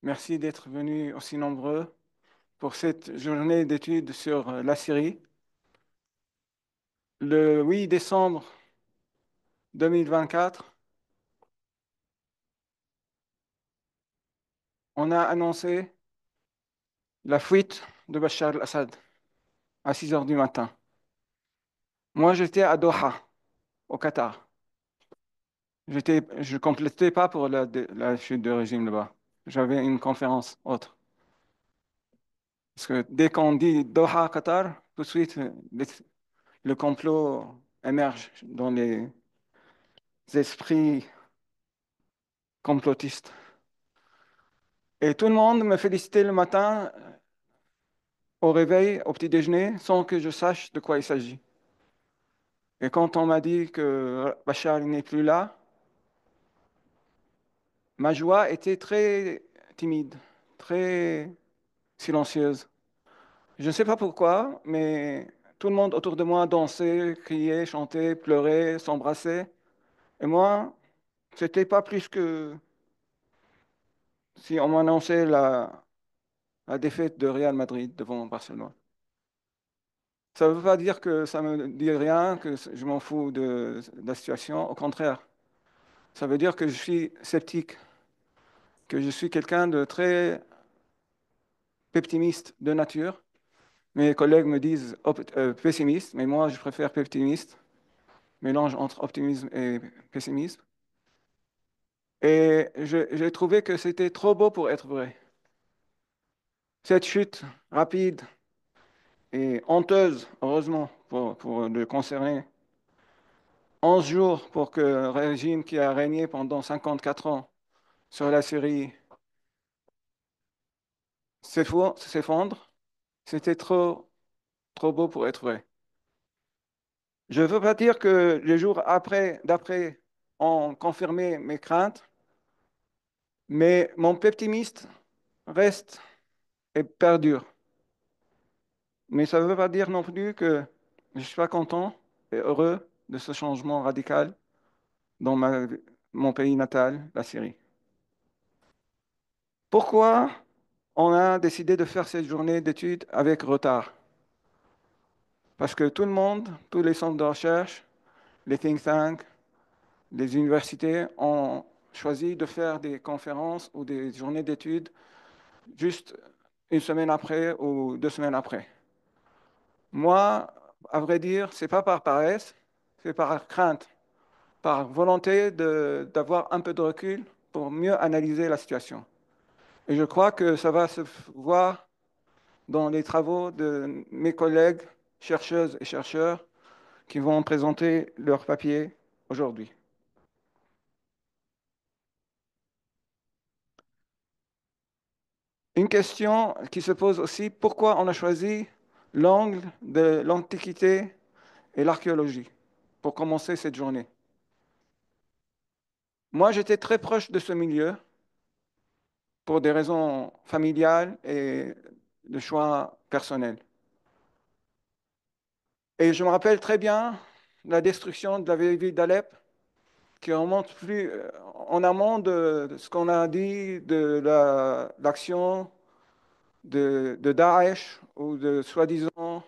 Merci d'être venus aussi nombreux pour cette journée d'études sur la Syrie. Le 8 décembre 2024, on a annoncé la fuite de Bachar al-Assad à 6 heures du matin. Moi, j'étais à Doha, au Qatar. Je ne complétais pas pour la chute du régime là-bas. J'avais une conférence autre. Parce que dès qu'on dit Doha, Qatar, tout de suite, le complot émerge dans les esprits complotistes. Et tout le monde me félicitait le matin au réveil, au petit déjeuner, sans que je sache de quoi il s'agit. Et quand on m'a dit que Bachar n'est plus là, ma joie était très timide, très silencieuse. Je ne sais pas pourquoi, mais tout le monde autour de moi dansait, criait, chantait, pleurait, s'embrassait. Et moi, c'était pas plus que si on m'annonçait la défaite de Real Madrid devant Barcelone. Ça ne veut pas dire que ça me dit rien, que je m'en fous de la situation. Au contraire, ça veut dire que je suis sceptique, que je suis quelqu'un de très pessimiste de nature. Mes collègues me disent pessimiste, mais moi je préfère pessimiste, mélange entre optimisme et pessimisme. Et j'ai trouvé que c'était trop beau pour être vrai. Cette chute rapide et honteuse, heureusement, pour le concerné, 11 jours pour que le régime qui a régné pendant 54 ans sur la Syrie s'effondre, c'était trop, trop beau pour être vrai. Je ne veux pas dire que les jours d'après ont confirmé mes craintes, mais mon pessimiste reste et perdure. Mais ça ne veut pas dire non plus que je ne suis pas content et heureux de ce changement radical dans mon pays natal, la Syrie. Pourquoi on a décidé de faire cette journée d'études avec retard? Parce que tout le monde, tous les centres de recherche, les think tanks, les universités ont choisi de faire des conférences ou des journées d'études juste une semaine après ou 2 semaines après. Moi, à vrai dire, c'est pas par paresse, c'est par crainte, par volonté d'avoir un peu de recul pour mieux analyser la situation. Et je crois que ça va se voir dans les travaux de mes collègues chercheuses et chercheurs qui vont présenter leurs papiers aujourd'hui. Une question qui se pose aussi, pourquoi on a choisi l'angle de l'Antiquité et l'archéologie pour commencer cette journée? Moi, j'étais très proche de ce milieu pour des raisons familiales et de choix personnels. Et je me rappelle très bien la destruction de la vieille ville d'Alep, qui remonte plus en amont de ce qu'on a dit de l'action de Daesh ou de soi-disant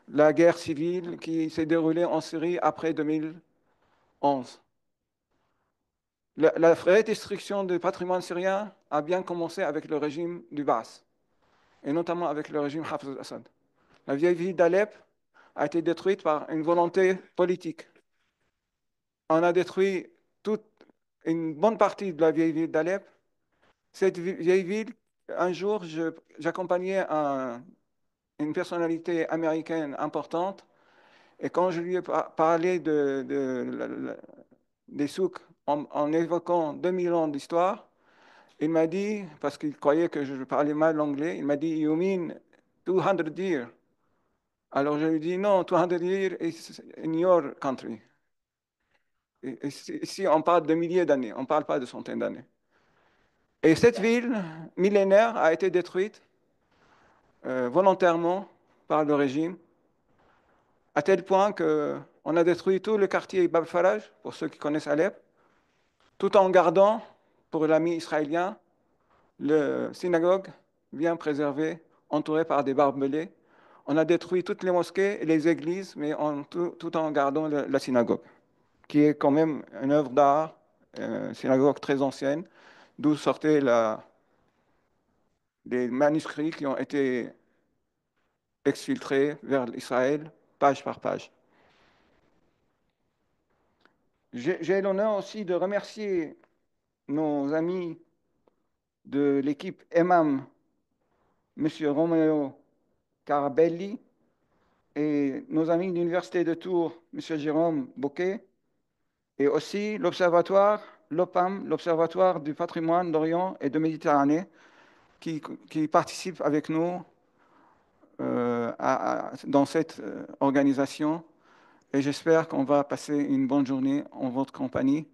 la guerre civile qui s'est déroulée en Syrie après 2011. La vraie destruction du patrimoine syrien a bien commencé avec le régime du Baas, et notamment avec le régime Hafez al-Assad. La vieille ville d'Alep a été détruite par une volonté politique. On a détruit toute une bonne partie de la vieille ville d'Alep. Cette vieille ville, un jour, j'accompagnais une personnalité américaine importante. Et quand je lui ai parlé des souks en évoquant 2000 ans d'histoire, il m'a dit, parce qu'il croyait que je parlais mal l'anglais, il m'a dit, You mean 200 years? Alors je lui ai dit, non, 200 years is in your country. Ici, on parle de milliers d'années, on ne parle pas de centaines d'années. Et cette ville millénaire a été détruite volontairement par le régime, à tel point qu'on a détruit tout le quartier Bab Faraj, pour ceux qui connaissent Alep, tout en gardant, pour l'ami israélien, Le synagogue, bien préservée, entourée par des barbelés. On a détruit toutes les mosquées et les églises, mais tout en gardant la synagogue, qui est quand même une œuvre d'art, une synagogue très ancienne, d'où sortaient des manuscrits qui ont été exfiltrés vers Israël, page par page. J'ai l'honneur aussi de remercier nos amis de l'équipe EMAM, M. Romeo Carabelli, et nos amis de l'Université de Tours, M. Jérôme Bocquet, et aussi l'Observatoire, l'OPAM, l'Observatoire du patrimoine d'Orient et de Méditerranée, qui, qui participe avec nous dans cette organisation. Et j'espère qu'on va passer une bonne journée en votre compagnie,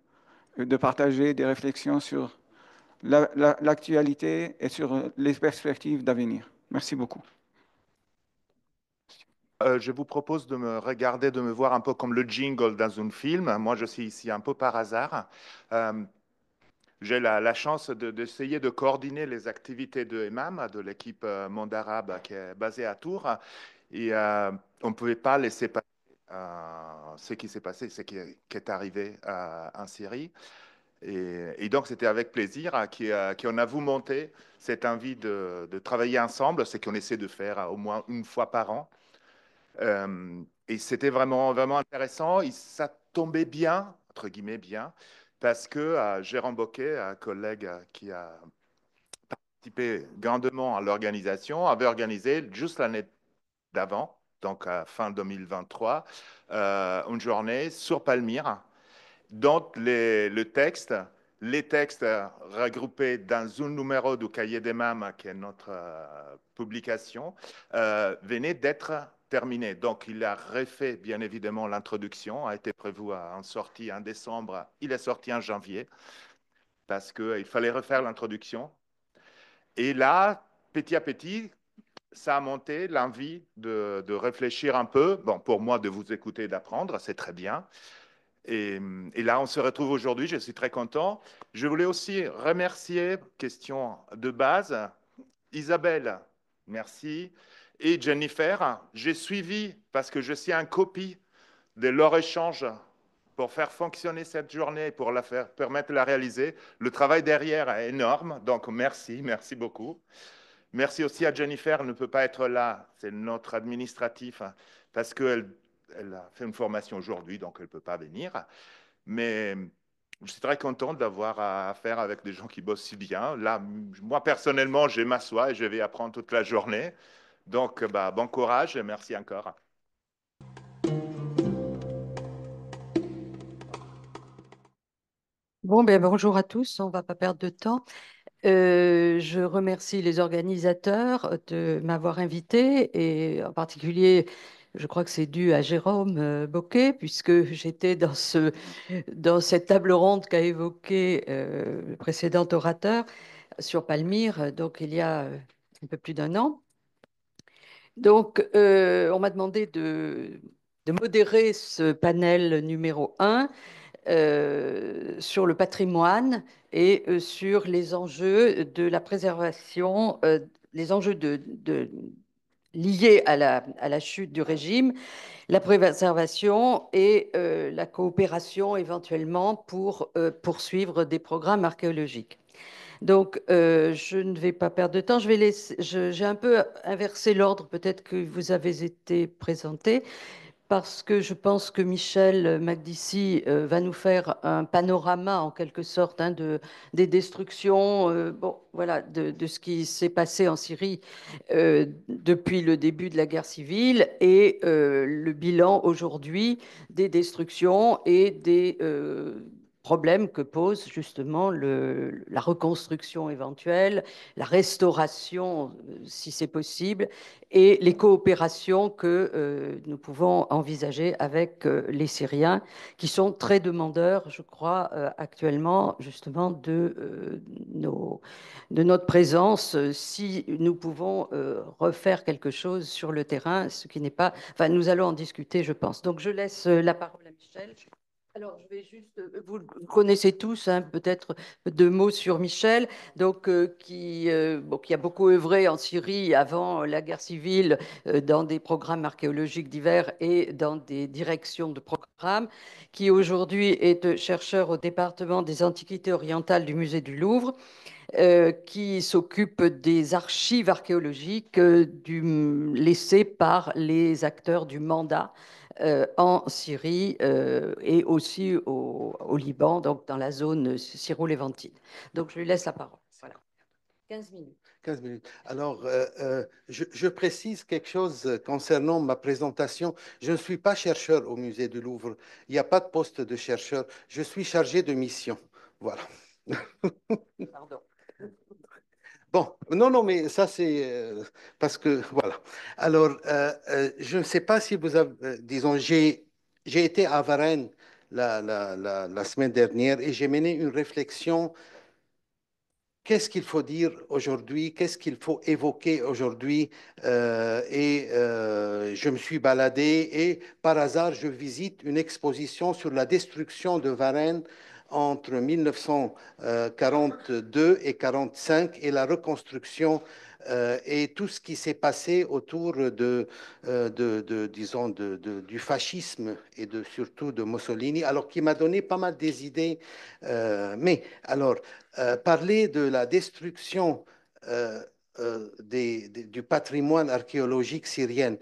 de partager des réflexions sur l'actualité et sur les perspectives d'avenir. Merci beaucoup. Je vous propose de me regarder, de me voir un peu comme le jingle dans un film. Moi, je suis ici un peu par hasard. Euh, j'ai la chance d'essayer de coordonner les activités de EMAM, de l'équipe Monde Arabe qui est basée à Tours. Et on ne pouvait pas laisser passer ce qui s'est passé, ce qui est arrivé en Syrie. Et donc, c'était avec plaisir qu'on a vous monté cette envie de travailler ensemble, ce qu'on essaie de faire au moins une fois par an. Et c'était vraiment, vraiment intéressant. Et ça tombait bien, entre guillemets bien, parce que Jérôme Boquet, un collègue qui a participé grandement à l'organisation, avait organisé juste l'année d'avant, donc à fin 2023, une journée sur Palmyre dont les textes regroupés dans un numéro du Cahier des Mâmes, qui est notre publication, venaient d'être terminés. Donc, il a refait, bien évidemment, l'introduction, a été prévu en sortie en décembre, il est sorti en janvier, parce qu'il fallait refaire l'introduction. Et là, petit à petit, ça a monté l'envie de réfléchir un peu. Bon, pour moi, de vous écouter, d'apprendre, c'est très bien. Et là, on se retrouve aujourd'hui, je suis très content. Je voulais aussi remercier, question de base, Isabelle, merci, et Jennifer. J'ai suivi, parce que je suis en copie de leur échange pour faire fonctionner cette journée, pour la faire, permettre de la réaliser. Le travail derrière est énorme, donc merci, merci beaucoup. Merci aussi à Jennifer, elle ne peut pas être là, c'est notre administratif, parce qu'elle a fait une formation aujourd'hui, donc elle ne peut pas venir. Mais je suis très content d'avoir à faire avec des gens qui bossent si bien. Là, moi, personnellement, je m'assois et je vais apprendre toute la journée. Donc, bah, bon courage et merci encore. Bon, ben, bonjour à tous, on ne va pas perdre de temps. Je remercie les organisateurs de m'avoir invité et en particulier, je crois que c'est dû à Jérôme Boquet, puisque j'étais dans cette table ronde qu'a évoqué le précédent orateur sur Palmyre, donc il y a un peu plus d'un an. Donc, on m'a demandé de modérer ce panel numéro un sur le patrimoine et sur les enjeux de la préservation, les enjeux liés à la chute du régime, la préservation et la coopération éventuellement pour poursuivre des programmes archéologiques. Donc, je ne vais pas perdre de temps. J'ai un peu inversé l'ordre peut-être que vous avez été présenté parce que je pense que Michel Makdissi va nous faire un panorama en quelque sorte des destructions, bon, voilà, de ce qui s'est passé en Syrie depuis le début de la guerre civile et le bilan aujourd'hui des destructions et des problèmes que pose justement la reconstruction éventuelle, la restauration si c'est possible, et les coopérations que nous pouvons envisager avec les Syriens, qui sont très demandeurs, je crois, actuellement, justement, de notre présence, si nous pouvons refaire quelque chose sur le terrain, ce qui n'est pas... Enfin, nous allons en discuter, je pense. Donc, je laisse la parole à Michel. Alors, je vais juste, vous le connaissez tous, hein, peut-être deux mots sur Michel, donc, qui a beaucoup œuvré en Syrie avant la guerre civile dans des programmes archéologiques divers et dans des directions de programmes, qui aujourd'hui est chercheur au département des Antiquités orientales du musée du Louvre, qui s'occupe des archives archéologiques laissées par les acteurs du mandat en Syrie et aussi au Liban, donc dans la zone syro-lévantine. Donc je lui laisse la parole. Voilà. 15 minutes. 15 minutes. Alors, je précise quelque chose concernant ma présentation. Je ne suis pas chercheur au musée du Louvre. Il n'y a pas de poste de chercheur. Je suis chargé de mission. Voilà. Pardon. Bon, non, non, mais ça c'est parce que, voilà. Alors, je ne sais pas si vous avez, disons, j'ai été à Varennes la semaine dernière et j'ai mené une réflexion. Qu'est-ce qu'il faut dire aujourd'hui? Qu'est-ce qu'il faut évoquer aujourd'hui? Je me suis baladé et par hasard, je visite une exposition sur la destruction de Varennes entre 1942 et 1945 et la reconstruction et tout ce qui s'est passé autour disons, du fascisme et surtout de Mussolini, alors qui m'a donné pas mal des idées. Mais alors, parler de la destruction du patrimoine archéologique syrien,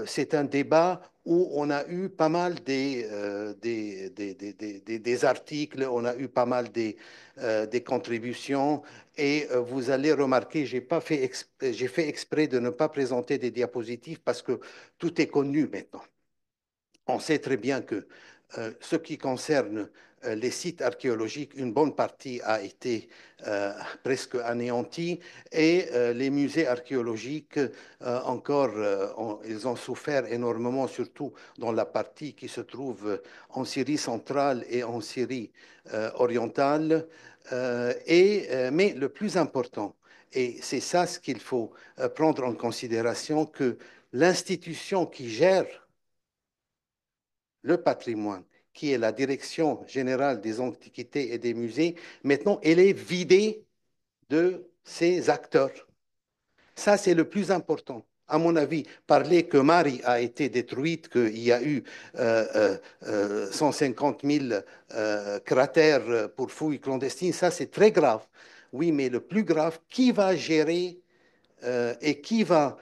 c'est un débat où on a eu pas mal des articles, on a eu pas mal des contributions, et vous allez remarquer, j'ai fait exprès de ne pas présenter des diapositives parce que tout est connu maintenant. On sait très bien que ce qui concerne les sites archéologiques, une bonne partie a été presque anéantie et les musées archéologiques, ils ont souffert énormément, surtout dans la partie qui se trouve en Syrie centrale et en Syrie orientale. Mais le plus important, et c'est ça ce qu'il faut prendre en considération, que l'institution qui gère le patrimoine, qui est la Direction générale des antiquités et des musées, maintenant, elle est vidée de ses acteurs. Ça, c'est le plus important. À mon avis, parler que Marie a été détruite, qu'il y a eu 150 000 cratères pour fouilles clandestines, ça, c'est très grave. Oui, mais le plus grave, qui va gérer et qui va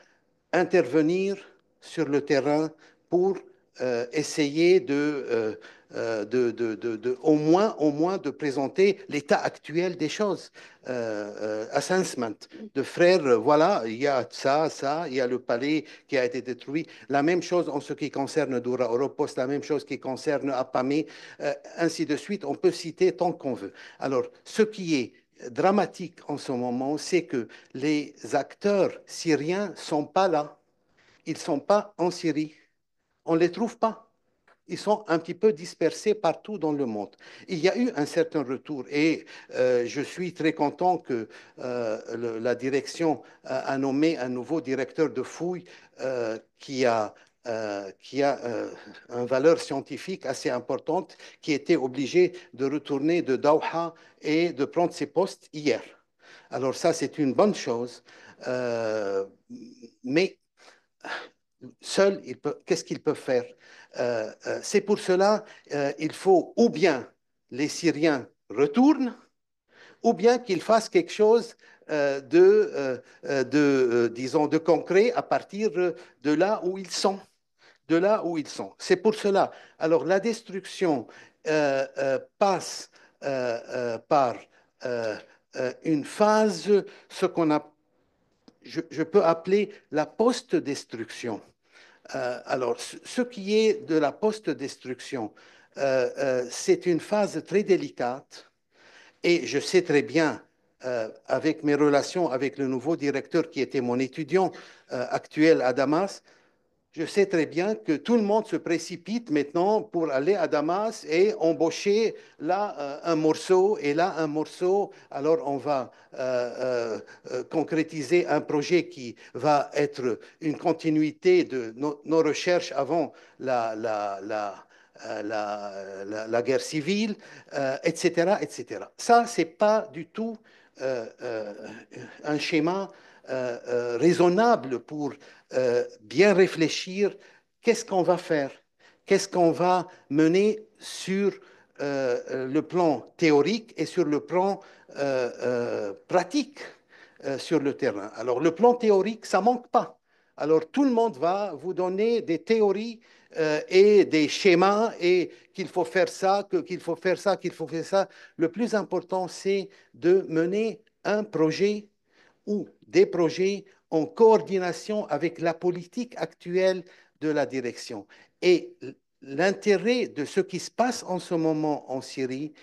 intervenir sur le terrain pour essayer au moins de présenter l'état actuel des choses. Assessment de frères, voilà, il y a ça, il y a le palais qui a été détruit. La même chose en ce qui concerne Doura Oropos, la même chose qui concerne Apamé, ainsi de suite. On peut citer tant qu'on veut. Alors, ce qui est dramatique en ce moment, c'est que les acteurs syriens ne sont pas là. Ils ne sont pas en Syrie. On ne les trouve pas. Ils sont un petit peu dispersés partout dans le monde. Il y a eu un certain retour et je suis très content que la direction a nommé un nouveau directeur de fouilles qui a une valeur scientifique assez importante, qui était obligé de retourner de Doha et de prendre ses postes hier. Alors ça, c'est une bonne chose. Mais seul, qu'est-ce qu'ils peuvent faire? C'est pour cela il faut ou bien les Syriens retournent, ou bien qu'ils fassent quelque chose disons, de concret à partir de là où ils sont. De là où ils sont. C'est pour cela. Alors, la destruction passe par une phase, ce qu'on a, je peux appeler la post-destruction. Alors, ce qui est de la post-destruction, c'est une phase très délicate et je sais très bien, avec mes relations avec le nouveau directeur qui était mon étudiant actuel à Damas, je sais très bien que tout le monde se précipite maintenant pour aller à Damas et embaucher là un morceau et là un morceau. Alors on va concrétiser un projet qui va être une continuité de nos recherches avant la guerre civile, etc., etc. Ça, ce n'est pas du tout un schéma raisonnable pour bien réfléchir qu'est-ce qu'on va faire, qu'est-ce qu'on va mener sur le plan théorique et sur le plan pratique sur le terrain. Alors, le plan théorique, ça manque pas. Alors, tout le monde va vous donner des théories et des schémas et qu'il faut faire ça, qu'il faut faire ça, qu'il faut faire ça. Le plus important, c'est de mener un projet ou des projets en coordination avec la politique actuelle de la direction. Et l'intérêt de ce qui se passe en ce moment en Syrie,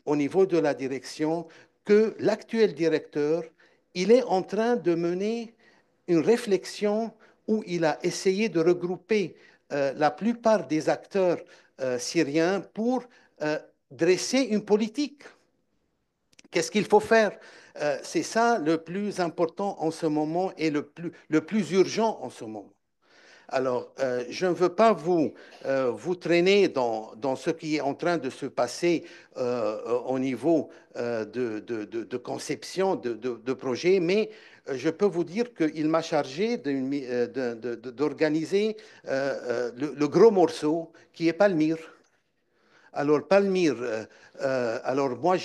au niveau de la direction, que l'actuel directeur, il est en train de mener une réflexion où il a essayé de regrouper la plupart des acteurs syriens pour dresser une politique. Qu'est-ce qu'il faut faire? C'est ça le plus important en ce moment et le plus urgent en ce moment. Alors, je ne veux pas vous traîner dans ce qui est en train de se passer au niveau de conception de projet, mais je peux vous dire qu'il m'a chargé d'organiser le gros morceau qui est Palmyre. Alors, Palmyre, alors moi,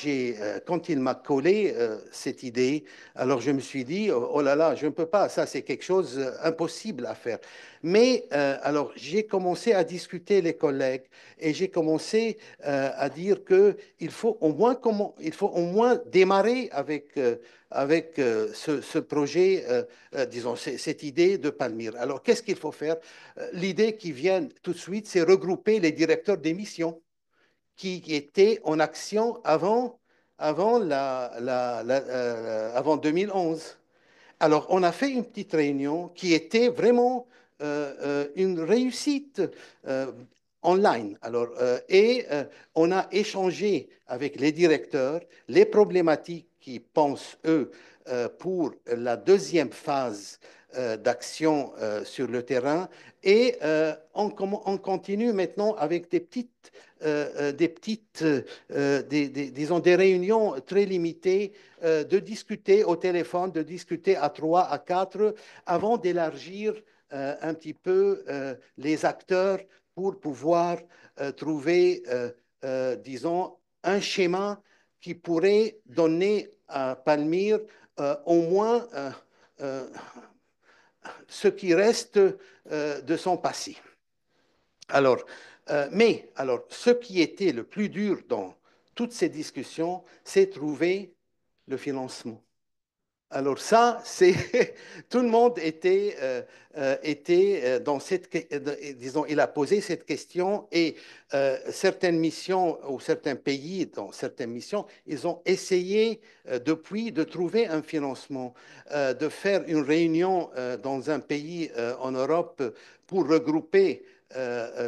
quand il m'a collé cette idée, alors je me suis dit, oh, oh là là, je ne peux pas, ça c'est quelque chose d'impossible à faire. Mais alors, j'ai commencé à discuter les collègues et j'ai commencé à dire qu'il faut il faut au moins démarrer avec ce projet, disons, cette idée de Palmyre. Alors, qu'est-ce qu'il faut faire? L'idée qui vient tout de suite, c'est regrouper les directeurs des missions qui était en action avant 2011. Alors, on a fait une petite réunion qui était vraiment une réussite euh, online. Alors, on a échangé avec les directeurs les problématiques qu'ils pensent, eux, pour la deuxième phase d'action sur le terrain. Et on continue maintenant avec disons, des réunions très limitées, de discuter au téléphone, de discuter à trois, à quatre, avant d'élargir un petit peu les acteurs pour pouvoir trouver, disons, un schéma qui pourrait donner à Palmyre au moins euh, ce qui reste de son passé. Alors, alors, ce qui était le plus dur dans toutes ces discussions, c'est trouver le financement. Alors ça, c'est tout le monde était dans disons, il a posé cette question et certaines missions ou certains pays dans certaines missions, ils ont essayé depuis de trouver un financement, de faire une réunion dans un pays en Europe pour regrouper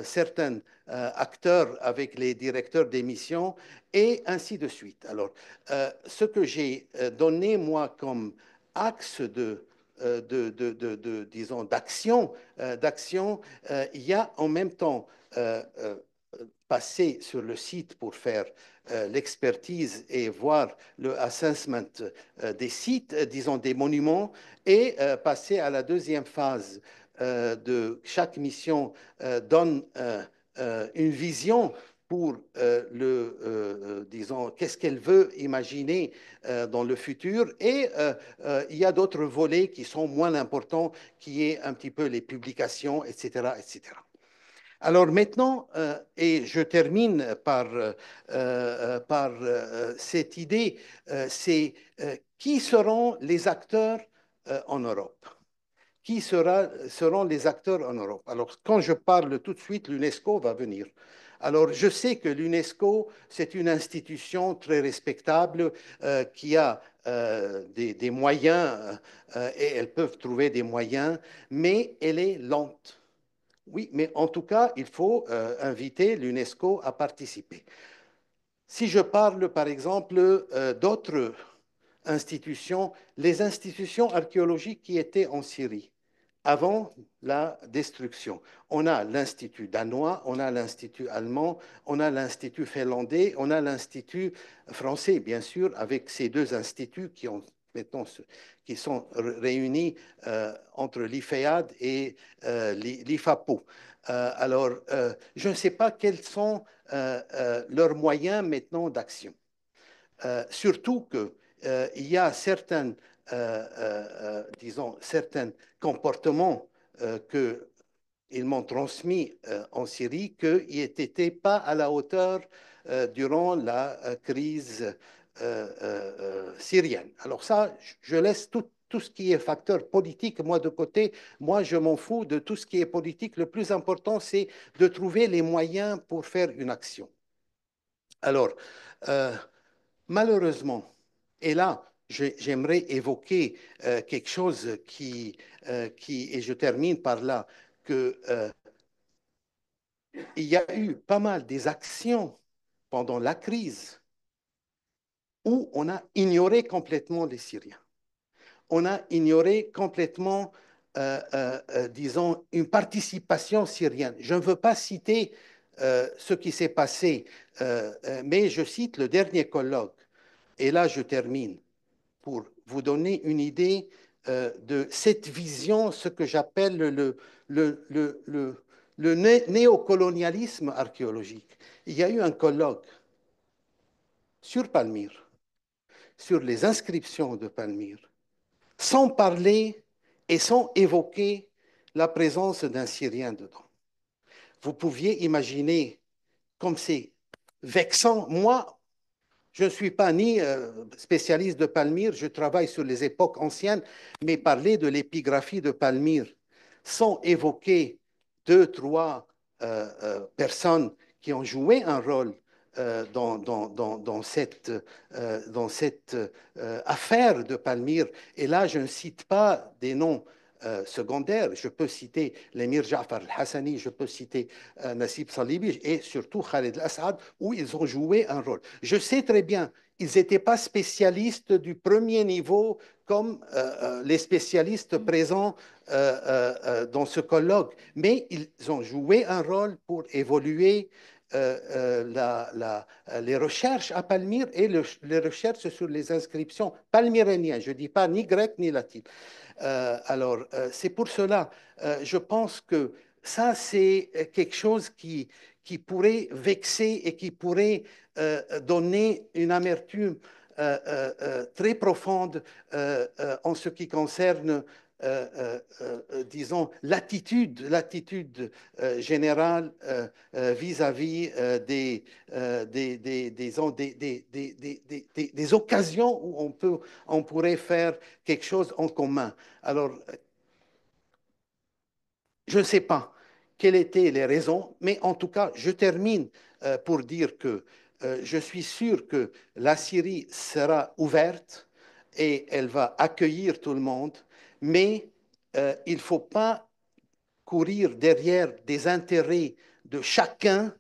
certains acteurs avec les directeurs des missions et ainsi de suite. Alors, ce que j'ai donné, moi, comme axe disons, d'action, il y a en même temps passer sur le site pour faire l'expertise et voir le assessment des sites, disons des monuments, et passer à la deuxième phase de chaque mission donne une vision pour disons, qu'est-ce qu'elle veut imaginer dans le futur. Et il y a d'autres volets qui sont moins importants, qui est un petit peu les publications, etc., etc. Alors maintenant, et je termine par cette idée, c'est qui seront les acteurs en Europe? Qui seront les acteurs en Europe? Alors, quand je parle tout de suite, l'UNESCO va venir. Alors, je sais que l'UNESCO, c'est une institution très respectable qui a des moyens et elles peuvent trouver des moyens, mais elle est lente. Oui, mais en tout cas, il faut inviter l'UNESCO à participer. Si je parle, par exemple, d'autres institutions, les institutions archéologiques qui étaient en Syrie, avant la destruction. On a l'Institut danois, on a l'Institut allemand, on a l'Institut finlandais, on a l'Institut français, bien sûr, avec ces deux instituts qui ont maintenant qui sont réunis entre l'IFEAD et l'IFAPO. Je ne sais pas quels sont leurs moyens maintenant d'action. Surtout qu'il y a certains, disons, certains comportements qu'ils m'ont transmis en Syrie qui n'étaient pas à la hauteur durant la crise syrienne. Alors ça, je laisse tout ce qui est facteur politique, moi, de côté. Moi, je m'en fous de tout ce qui est politique. Le plus important, c'est de trouver les moyens pour faire une action. Alors, euh, malheureusement, et là, j'aimerais évoquer quelque chose et je termine par là, que, il y a eu pas mal des actions pendant la crise où on a ignoré complètement les Syriens. On a ignoré complètement, disons, une participation syrienne. Je ne veux pas citer ce qui s'est passé, mais je cite le dernier colloque. Et là, je termine pour vous donner une idée de cette vision, ce que j'appelle le néocolonialisme archéologique. Il y a eu un colloque sur Palmyre, sur les inscriptions de Palmyre, sans parler et sans évoquer la présence d'un Syrien dedans. Vous pouviez imaginer comme c'est vexant. Moi, je ne suis pas ni spécialiste de Palmyre, je travaille sur les époques anciennes, mais parler de l'épigraphie de Palmyre sans évoquer deux, trois personnes qui ont joué un rôle dans cette affaire de Palmyre. Et là, je ne cite pas des noms secondaires. Je peux citer l'émir Ja'far al-Hassani, je peux citer Nassib Salibi et surtout Khalid al-Assad, où ils ont joué un rôle. Je sais très bien, ils n'étaient pas spécialistes du premier niveau comme les spécialistes présents dans ce colloque, mais ils ont joué un rôle pour évoluer les recherches à Palmyre et les recherches sur les inscriptions palmyréniennes. Je ne dis pas ni grec ni latin. C'est pour cela, je pense que ça, c'est quelque chose qui pourrait vexer et qui pourrait donner une amertume très profonde en ce qui concerne disons, l'attitude générale vis-à-vis des occasions où on pourrait faire quelque chose en commun. Alors, je ne sais pas quelles étaient les raisons, mais en tout cas, je termine pour dire que je suis sûr que la Syrie sera ouverte et elle va accueillir tout le monde, mais il ne faut pas courir derrière des intérêts de chacun.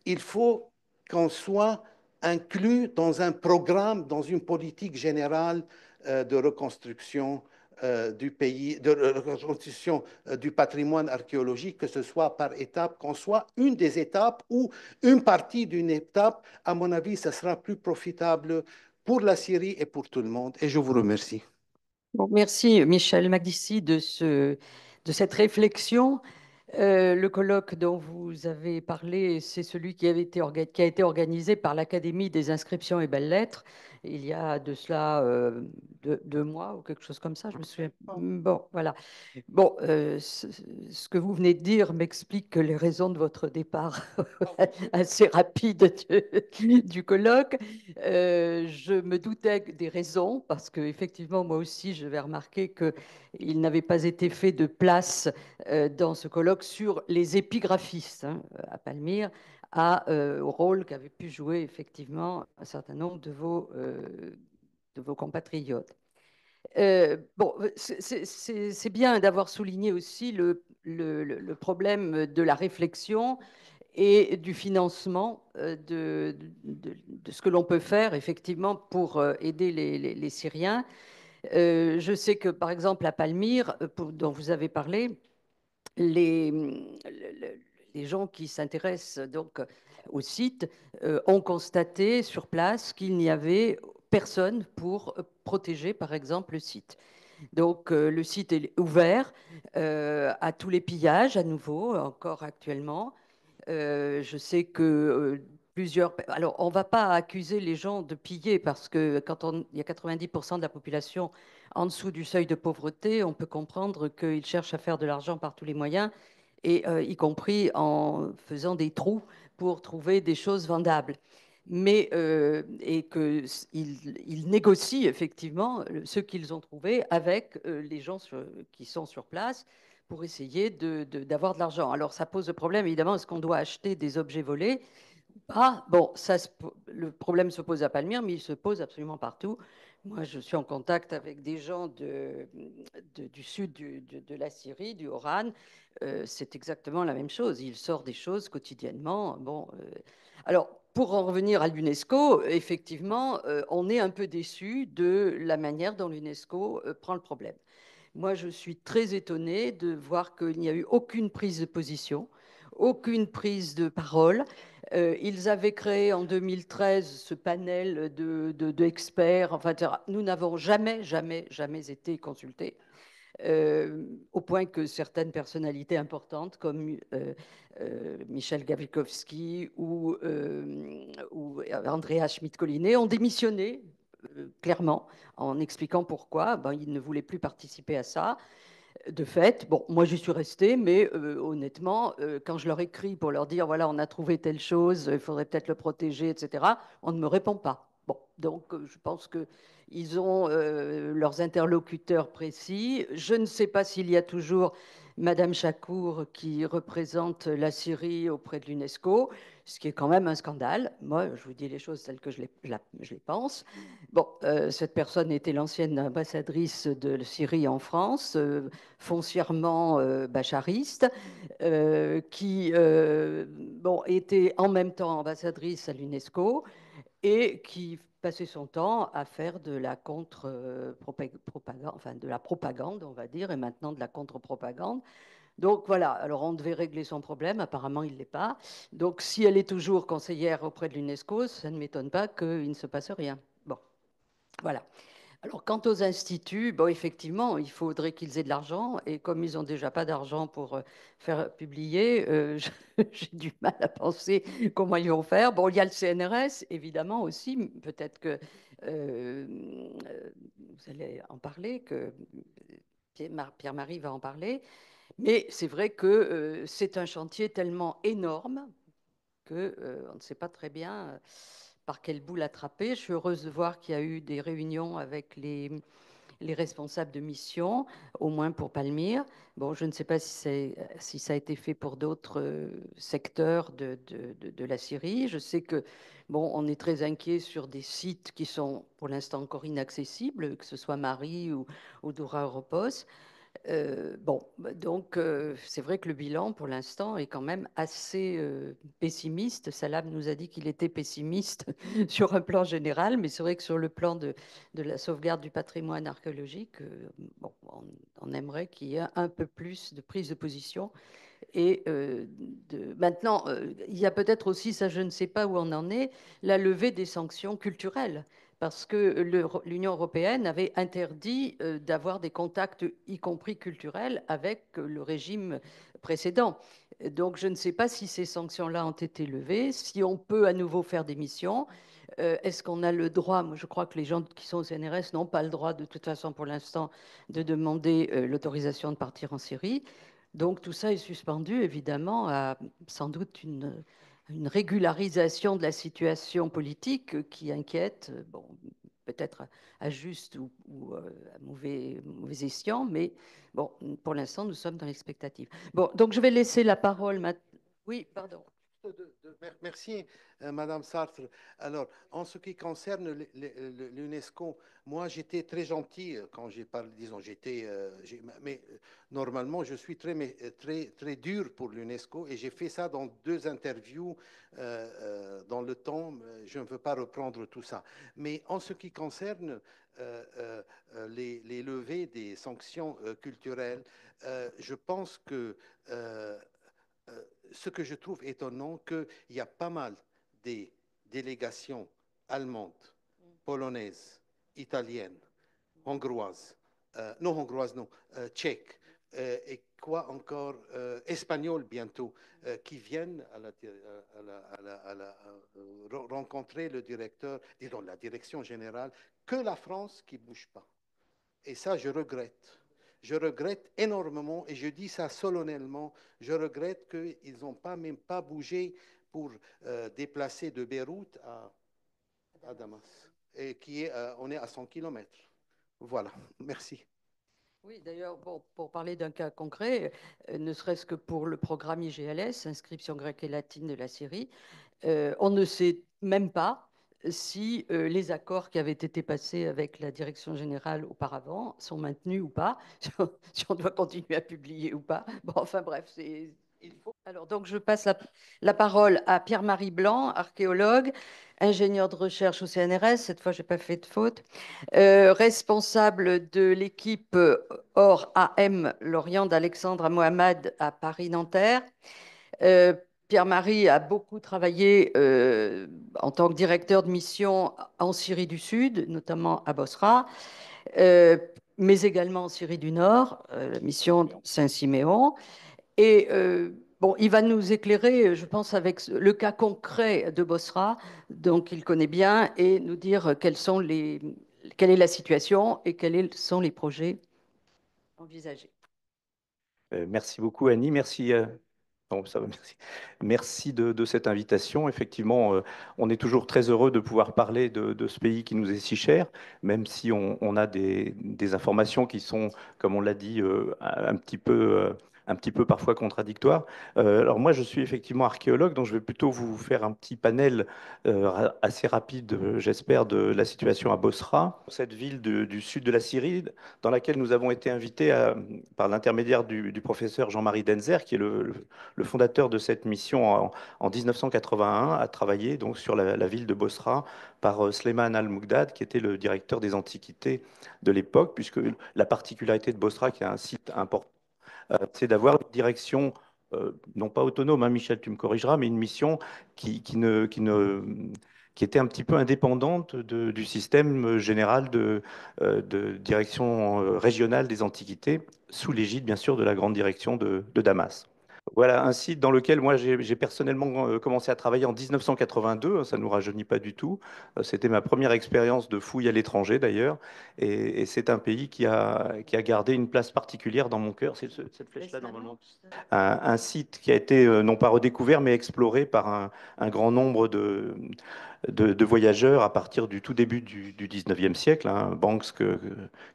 Il faut qu'on soit inclus dans un programme, dans une politique générale de reconstruction du pays, de reconstitution du patrimoine archéologique, que ce soit par étape, qu'on soit une des étapes ou une partie d'une étape. À mon avis, ça sera plus profitable pour la Syrie et pour tout le monde. Et je vous remercie. Bon, merci Michel Magdici de cette réflexion. Le colloque dont vous avez parlé, c'est celui qui qui a été organisé par l'Académie des inscriptions et belles-lettres il y a de cela 2 mois ou quelque chose comme ça, je me souviens. Bon, voilà. Bon, ce que vous venez de dire m'explique que les raisons de votre départ assez rapide du colloque. Je me doutais des raisons parce que effectivement, moi aussi, je vais remarquer qu'il n'avait pas été fait de place dans ce colloque sur les épigraphistes à Palmyre, au rôle qu'avaient pu jouer effectivement un certain nombre de vos compatriotes. Bon, c'est bien d'avoir souligné aussi le problème de la réflexion et du financement de ce que l'on peut faire effectivement pour aider les Syriens. Je sais que, par exemple, à Palmyre, dont vous avez parlé, les, les gens qui s'intéressent donc au site ont constaté sur place qu'il n'y avait personne pour protéger, par exemple, le site. Donc, le site est ouvert à tous les pillages, à nouveau, encore actuellement. Je sais que plusieurs... Alors, on ne va pas accuser les gens de piller parce que quand il y a 90% de la population en dessous du seuil de pauvreté, on peut comprendre qu'ils cherchent à faire de l'argent par tous les moyens, et y compris en faisant des trous pour trouver des choses vendables. Mais, et qu'ils négocient effectivement ce qu'ils ont trouvé avec les gens qui sont sur place pour essayer d'avoir de l'argent. Alors ça pose le problème, évidemment, est-ce qu'on doit acheter des objets volés? Ah, bon, le problème se pose à Palmyre, mais il se pose absolument partout. Moi, je suis en contact avec des gens du sud de la Syrie, du Oran. C'est exactement la même chose. Il sort des choses quotidiennement. Bon, alors, pour en revenir à l'UNESCO, effectivement, on est un peu déçu de la manière dont l'UNESCO prend le problème. Moi, je suis très étonnée de voir qu'il n'y a eu aucune prise de position, aucune prise de parole. Ils avaient créé en 2013 ce panel d'experts. Enfin, nous n'avons jamais, jamais, jamais été consultés. Au point que certaines personnalités importantes comme Michel Gawlikowski ou Andrea Schmidt-Collinet ont démissionné clairement en expliquant pourquoi. Ben, ils ne voulaient plus participer à ça. De fait, bon, moi j'y suis restée, mais honnêtement, quand je leur écris pour leur dire, voilà, on a trouvé telle chose, il faudrait peut-être le protéger, etc., on ne me répond pas. Bon, donc je pense qu'ils ont leurs interlocuteurs précis. Je ne sais pas s'il y a toujours Madame Chakour qui représente la Syrie auprès de l'UNESCO, ce qui est quand même un scandale. Moi, je vous dis les choses telles que je les pense. Bon, cette personne était l'ancienne ambassadrice de Syrie en France, foncièrement bachariste, qui bon, était en même temps ambassadrice à l'UNESCO et qui passait son temps à faire de la contre-propagande, enfin de la propagande, on va dire, et maintenant de la contre-propagande. Donc voilà, alors on devait régler son problème, apparemment il ne l'est pas. Donc si elle est toujours conseillère auprès de l'UNESCO, ça ne m'étonne pas qu'il ne se passe rien. Bon, voilà. Alors, quant aux instituts, bon, effectivement, il faudrait qu'ils aient de l'argent. Et comme ils n'ont déjà pas d'argent pour faire publier, j'ai du mal à penser comment ils vont faire. Bon, il y a le CNRS, évidemment, aussi. Peut-être que vous allez en parler, que Pierre-Marie va en parler. Mais c'est vrai que c'est un chantier tellement énorme qu'on ne sait pas très bien par quel bout l'attraper. Je suis heureuse de voir qu'il y a eu des réunions avec les responsables de mission, au moins pour Palmyre. Bon, je ne sais pas si ça a été fait pour d'autres secteurs de la Syrie. Je sais que, bon, on est très inquiet sur des sites qui sont pour l'instant encore inaccessibles, que ce soit Marie ou Doura Europos. Bon, donc c'est vrai que le bilan pour l'instant est quand même assez pessimiste. Salam nous a dit qu'il était pessimiste sur un plan général, mais c'est vrai que sur le plan de la sauvegarde du patrimoine archéologique, bon, on aimerait qu'il y ait un peu plus de prise de position. Et maintenant, il y a peut-être aussi, ça je ne sais pas où on en est, la levée des sanctions culturelles parce que l'Union européenne avait interdit d'avoir des contacts, y compris culturels, avec le régime précédent. Donc je ne sais pas si ces sanctions-là ont été levées, si on peut à nouveau faire des missions. Est-ce qu'on a le droit, moi je crois que les gens qui sont au CNRS n'ont pas le droit de toute façon pour l'instant de demander l'autorisation de partir en Syrie. Donc tout ça est suspendu évidemment à sans doute une régularisation de la situation politique qui inquiète, bon, peut-être à juste ou à mauvais escient, mais bon, pour l'instant, nous sommes dans l'expectative. Bon, donc je vais laisser la parole maintenant. Oui, pardon. Merci, Madame Sartre. Alors, en ce qui concerne l'UNESCO, moi, j'étais très gentil quand j'ai parlé, disons, mais normalement, je suis très, très dur pour l'UNESCO et j'ai fait ça dans 2 interviews dans le temps. Je ne veux pas reprendre tout ça. Mais en ce qui concerne les levées des sanctions culturelles, je pense que ce que je trouve étonnant, qu'il y a pas mal des délégations allemandes, polonaises, italiennes, hongroises, non hongroises, non, tchèques, et quoi encore, espagnols bientôt, qui viennent rencontrer le directeur, disons la direction générale, que la France qui ne bouge pas. Et ça, je regrette. Je regrette énormément, et je dis ça solennellement, je regrette qu'ils n'ont même pas bougé pour déplacer de Beyrouth à Damas, et on est à 100 km. Voilà, merci. Oui, d'ailleurs, bon, pour parler d'un cas concret, ne serait-ce que pour le programme IGLS, inscription grecque et latine de la Syrie, on ne sait même pas si les accords qui avaient été passés avec la direction générale auparavant sont maintenus ou pas, si on doit continuer à publier ou pas. Bon, enfin bref, il faut. Alors, donc, je passe la parole à Pierre-Marie Blanc, archéologue, ingénieur de recherche au CNRS, cette fois, je n'ai pas fait de faute, responsable de l'équipe OR AM Lorient d'Alexandre à Mohamed à Paris-Nanterre. Pierre-Marie a beaucoup travaillé en tant que directeur de mission en Syrie du Sud, notamment à Bosra, mais également en Syrie du Nord, la mission Saint-Siméon. Et bon, il va nous éclairer, je pense, avec le cas concret de Bosra, donc il connaît bien, et nous dire quelle est la situation et quels sont les projets envisagés. Merci beaucoup, Annie. Merci. Bon, ça va, merci. Merci de cette invitation. Effectivement, on est toujours très heureux de pouvoir parler de ce pays qui nous est si cher, même si on a des informations qui sont, comme on l'a dit, un petit peu parfois contradictoires. Alors moi, je suis effectivement archéologue, donc je vais plutôt vous faire un petit panel assez rapide, j'espère, de la situation à Bosra, cette ville du sud de la Syrie, dans laquelle nous avons été invités par l'intermédiaire du professeur Jean-Marie Denzer, qui est le fondateur de cette mission en 1981, a travaillé donc sur la ville de Bosra par Sleiman Al-Mougdad, qui était le directeur des antiquités de l'époque, puisque la particularité de Bosra, qui est un site important, c'est d'avoir une direction, non pas autonome, hein, Michel, tu me corrigeras, mais une mission qui était un petit peu indépendante du système général de direction régionale des antiquités, sous l'égide bien sûr de la grande direction de Damas. Voilà un site dans lequel moi j'ai personnellement commencé à travailler en 1982, ça ne nous rajeunit pas du tout. C'était ma première expérience de fouille à l'étranger d'ailleurs, et c'est un pays qui a gardé une place particulière dans mon cœur. C'est cette flèche-là normalement. Un site qui a été non pas redécouvert mais exploré par un grand nombre de voyageurs à partir du tout début du 19e siècle. Hein. Banks,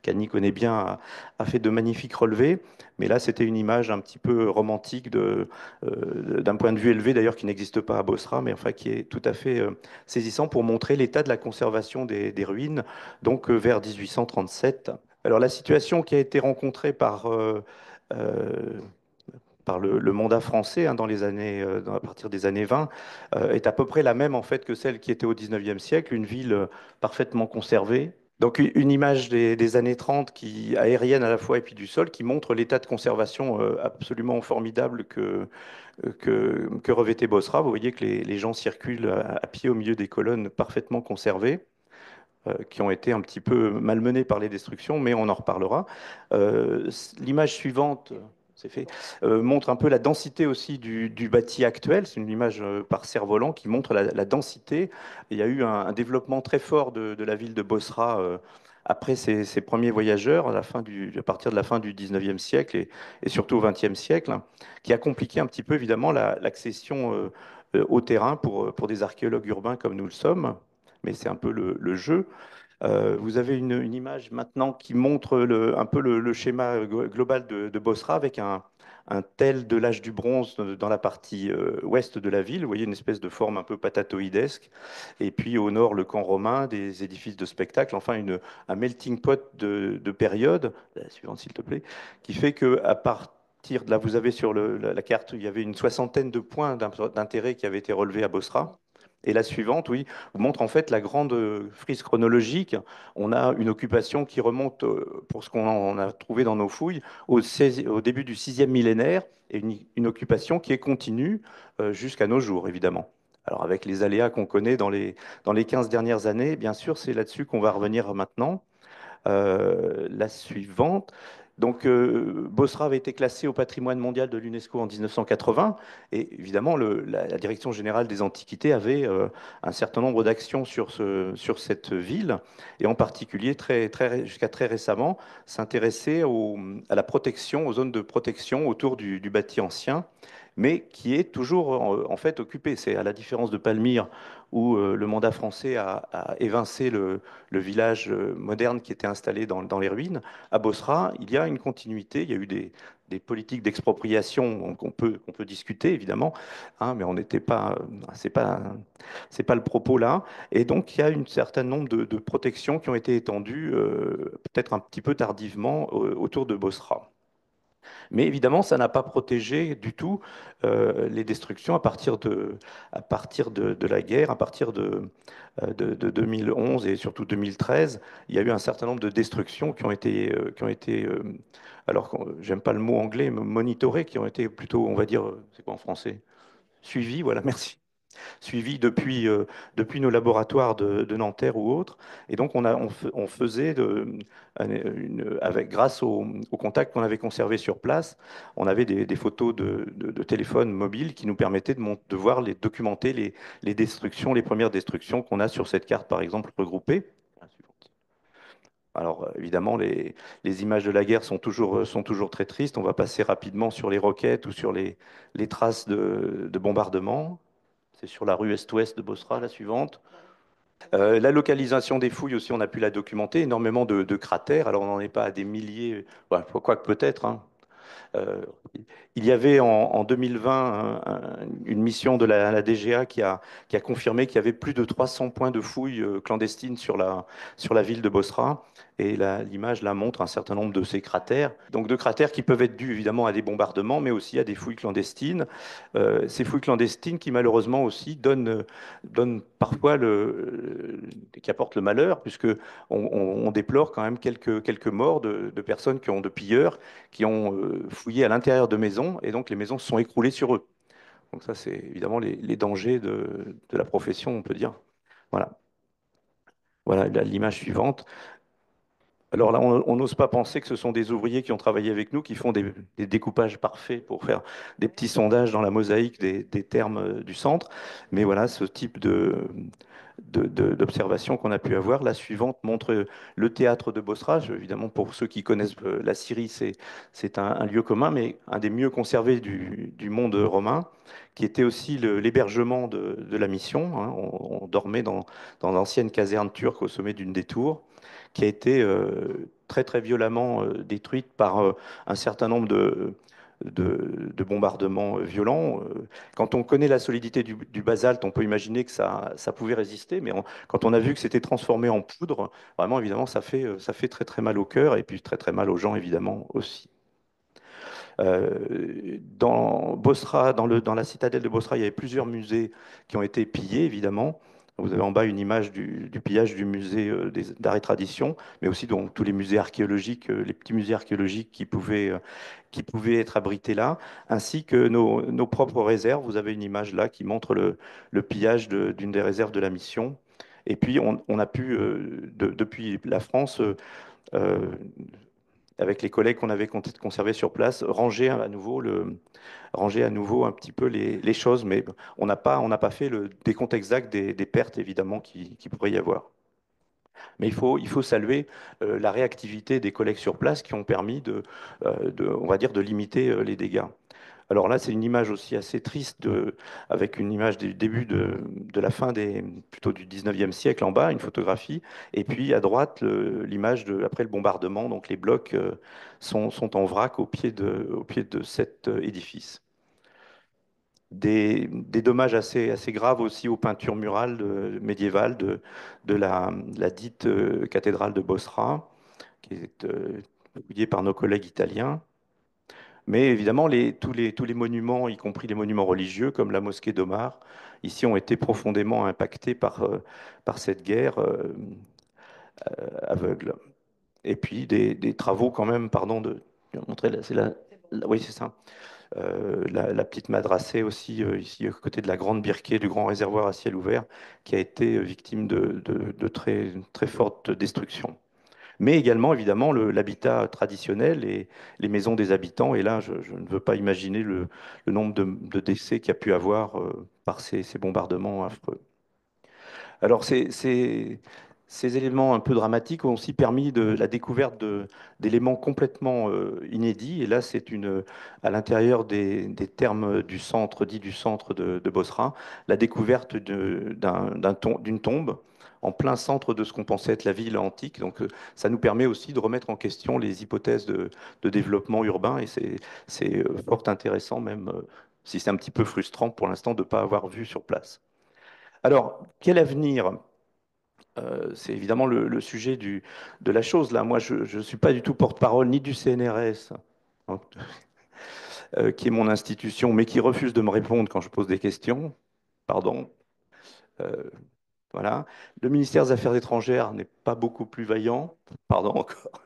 qu'Annie connaît bien, a fait de magnifiques relevés. Mais là, c'était une image un petit peu romantique d'un point de vue élevé, d'ailleurs, qui n'existe pas à Bosra, mais enfin qui est tout à fait saisissant pour montrer l'état de la conservation des ruines, donc vers 1837. Alors, la situation qui a été rencontrée euh, par le mandat français hein, à partir des années 20, est à peu près la même en fait que celle qui était au 19e siècle, une ville parfaitement conservée. Donc une image des années 30 aérienne à la fois et puis du sol qui montre l'état de conservation absolument formidable que revêtait Bosra. Vous voyez que les gens circulent à pied au milieu des colonnes parfaitement conservées qui ont été un petit peu malmenés par les destructions, mais on en reparlera. L'image suivante, c'est fait, montre un peu la densité aussi du bâti actuel. C'est une image par cerf-volant qui montre la densité. Il y a eu un développement très fort de la ville de Bosra après ces premiers voyageurs, à partir de la fin du 19e siècle et surtout au 20e siècle, hein, qui a compliqué un petit peu évidemment l'accession au terrain pour des archéologues urbains comme nous le sommes mais c'est un peu le jeu. Vous avez une image maintenant qui montre un peu le schéma global de Bosra avec un un tel de l'âge du bronze dans la partie ouest de la ville. Vous voyez une espèce de forme un peu patatoïdesque. Et puis au nord, le camp romain, des édifices de spectacle, enfin un melting pot de périodes, la suivante s'il te plaît, qui fait qu'à partir de là, vous avez sur la carte, il y avait une soixantaine de points d'intérêt qui avaient été relevés à Bosra. Et la suivante, oui, vous montre en fait la grande frise chronologique. On a une occupation qui remonte, pour ce qu'on en a trouvé dans nos fouilles, au début du 6e millénaire, et une occupation qui est continue jusqu'à nos jours, évidemment. Alors avec les aléas qu'on connaît dans les 15 dernières années, bien sûr, c'est là-dessus qu'on va revenir maintenant. La suivante. Donc, Bosra avait été classé au patrimoine mondial de l'UNESCO en 1980. Et évidemment, la Direction générale des Antiquités avait un certain nombre d'actions sur cette ville. Et en particulier, jusqu'à très récemment, s'intéressait à la protection, aux zones de protection autour du bâti ancien, mais qui est toujours en fait occupé. C'est à la différence de Palmyre, où le mandat français a évincé le village moderne qui était installé dans les ruines. À Bosra, il y a une continuité. Il y a eu des politiques d'expropriation qu'on peut discuter, évidemment, hein, mais on n'était pas, c'est pas le propos là. Et donc, il y a un certain nombre de protections qui ont été étendues, peut-être un petit peu tardivement, autour de Bosra. Mais évidemment, ça n'a pas protégé du tout les destructions à partir de la guerre, à partir de 2011 et surtout 2013. Il y a eu un certain nombre de destructions qui ont été alors j'aime pas le mot anglais, mais monitorées, qui ont été plutôt, on va dire, c'est quoi en français? Suivies, voilà, merci suivis depuis nos laboratoires de Nanterre ou autres. Et donc, on faisait, grâce au contact qu'on avait conservé sur place, on avait des photos de téléphone mobile qui nous permettaient de voir, documenter les destructions, les premières destructions qu'on a sur cette carte, par exemple, regroupée. Alors, évidemment, les images de la guerre sont toujours très tristes. On va passer rapidement sur les roquettes ou sur les traces de bombardement. C'est sur la rue Est-Ouest de Bosra, la suivante. La localisation des fouilles aussi, on a pu la documenter. Énormément de cratères. Alors, on n'en est pas à des milliers, ouais, quoique peut-être, hein. Euh, il y avait en 2020 une mission de la DGA qui a confirmé qu'il y avait plus de 300 points de fouilles clandestines sur la ville de Bosra. Et l'image là montre un certain nombre de ces cratères. Donc de cratères qui peuvent être dus évidemment à des bombardements, mais aussi à des fouilles clandestines. Ces fouilles clandestines qui malheureusement aussi donnent parfois qui apportent le malheur, puisque on déplore quand même quelques morts de personnes de pilleurs qui ont fouillé à l'intérieur de maisons, et donc les maisons se sont écroulées sur eux. Donc ça, c'est évidemment les dangers de la profession, on peut dire. Voilà. Voilà l'image suivante. Alors là, on n'ose pas penser que ce sont des ouvriers qui ont travaillé avec nous, qui font des découpages parfaits pour faire des petits sondages dans la mosaïque des termes du centre. Mais voilà, ce type d'observation qu'on a pu avoir. La suivante montre le théâtre de Bosra. Évidemment, pour ceux qui connaissent la Syrie, c'est un lieu commun, mais un des mieux conservés du monde romain, qui était aussi l'hébergement de la mission, hein. On dormait dans l'ancienne caserne turque au sommet d'une des tours, qui a été très très violemment détruite par un certain nombre de bombardements violents. Quand on connaît la solidité du basalte, on peut imaginer que ça pouvait résister, mais quand on a vu que c'était transformé en poudre, vraiment évidemment ça fait très très mal au cœur et puis très très mal aux gens évidemment aussi. Dans Bosra, dans la citadelle de Bosra, il y avait plusieurs musées qui ont été pillés, évidemment. Vous avez en bas une image du pillage du musée d'art et tradition, mais aussi donc, tous les musées archéologiques, les petits musées archéologiques qui pouvaient être abrités là, ainsi que nos propres réserves. Vous avez une image là qui montre le pillage d'une des réserves de la mission. Et puis, on a pu, depuis la France, euh, avec les collègues qu'on avait conservés sur place, ranger à nouveau un petit peu les choses, mais on n'a pas fait le décompte exact des pertes, évidemment, qui pourrait y avoir. Mais il faut saluer la réactivité des collègues sur place qui ont permis on va dire, de limiter les dégâts. Alors là, c'est une image aussi assez triste, avec une image du début de la fin plutôt du 19e siècle en bas, une photographie. Et puis à droite, l'image après le bombardement. Donc les blocs sont en vrac au pied de cet édifice. Des dommages assez graves aussi aux peintures murales médiévales de la dite cathédrale de Bosra, qui est fouillée par nos collègues italiens. Mais évidemment, tous les monuments, y compris les monuments religieux, comme la mosquée d'Omar, ici ont été profondément impactés par cette guerre aveugle. Et puis des travaux quand même, pardon de montrer, oui, c'est ça. La petite madrassée aussi, ici, à côté de la grande Birké, du grand réservoir à ciel ouvert, qui a été victime de très fortes destructions. Mais également, évidemment, l'habitat traditionnel et les maisons des habitants. Et là, je ne veux pas imaginer le nombre de décès qu'il y a pu avoir par ces bombardements affreux. Alors, ces éléments un peu dramatiques ont aussi permis la découverte d'éléments complètement inédits. Et là, à l'intérieur des termes du centre, dit du centre de Bosra, la découverte d'une tombe en plein centre de ce qu'on pensait être la ville antique. Donc, ça nous permet aussi de remettre en question les hypothèses de développement urbain. Et c'est fort intéressant, même si c'est un petit peu frustrant pour l'instant de ne pas avoir vu sur place. Alors, quel avenir? C'est évidemment le sujet de la chose. Là, moi, je ne suis pas du tout porte-parole ni du CNRS, hein, qui est mon institution, mais qui refuse de me répondre quand je pose des questions. Pardon. Euh, voilà. Le ministère des Affaires étrangères n'est pas beaucoup plus vaillant. Pardon encore.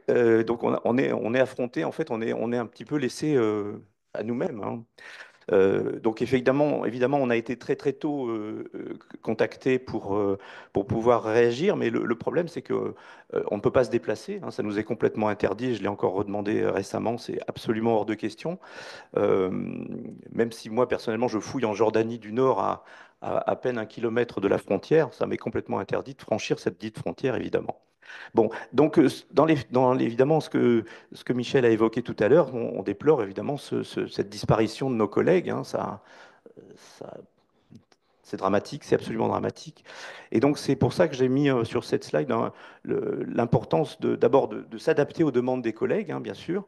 Donc, on est affronté, en fait, on est un petit peu laissé à nous-mêmes, hein. Donc évidemment, on a été très très tôt contacté pour pouvoir réagir, mais le problème c'est que on ne peut pas se déplacer, hein, ça nous est complètement interdit. Je l'ai encore redemandé récemment, c'est absolument hors de question. Euh, Même si moi personnellement je fouille en Jordanie du Nord à peine 1 kilomètre de la frontière, ça m'est complètement interdit de franchir cette dite frontière évidemment. Bon, donc évidemment, ce que Michel a évoqué tout à l'heure, on déplore évidemment cette disparition de nos collègues, hein, ça- c'est dramatique, c'est absolument dramatique. Et donc c'est pour ça que j'ai mis sur cette slide hein, l'importance d'abord de s'adapter aux demandes des collègues, hein, bien sûr,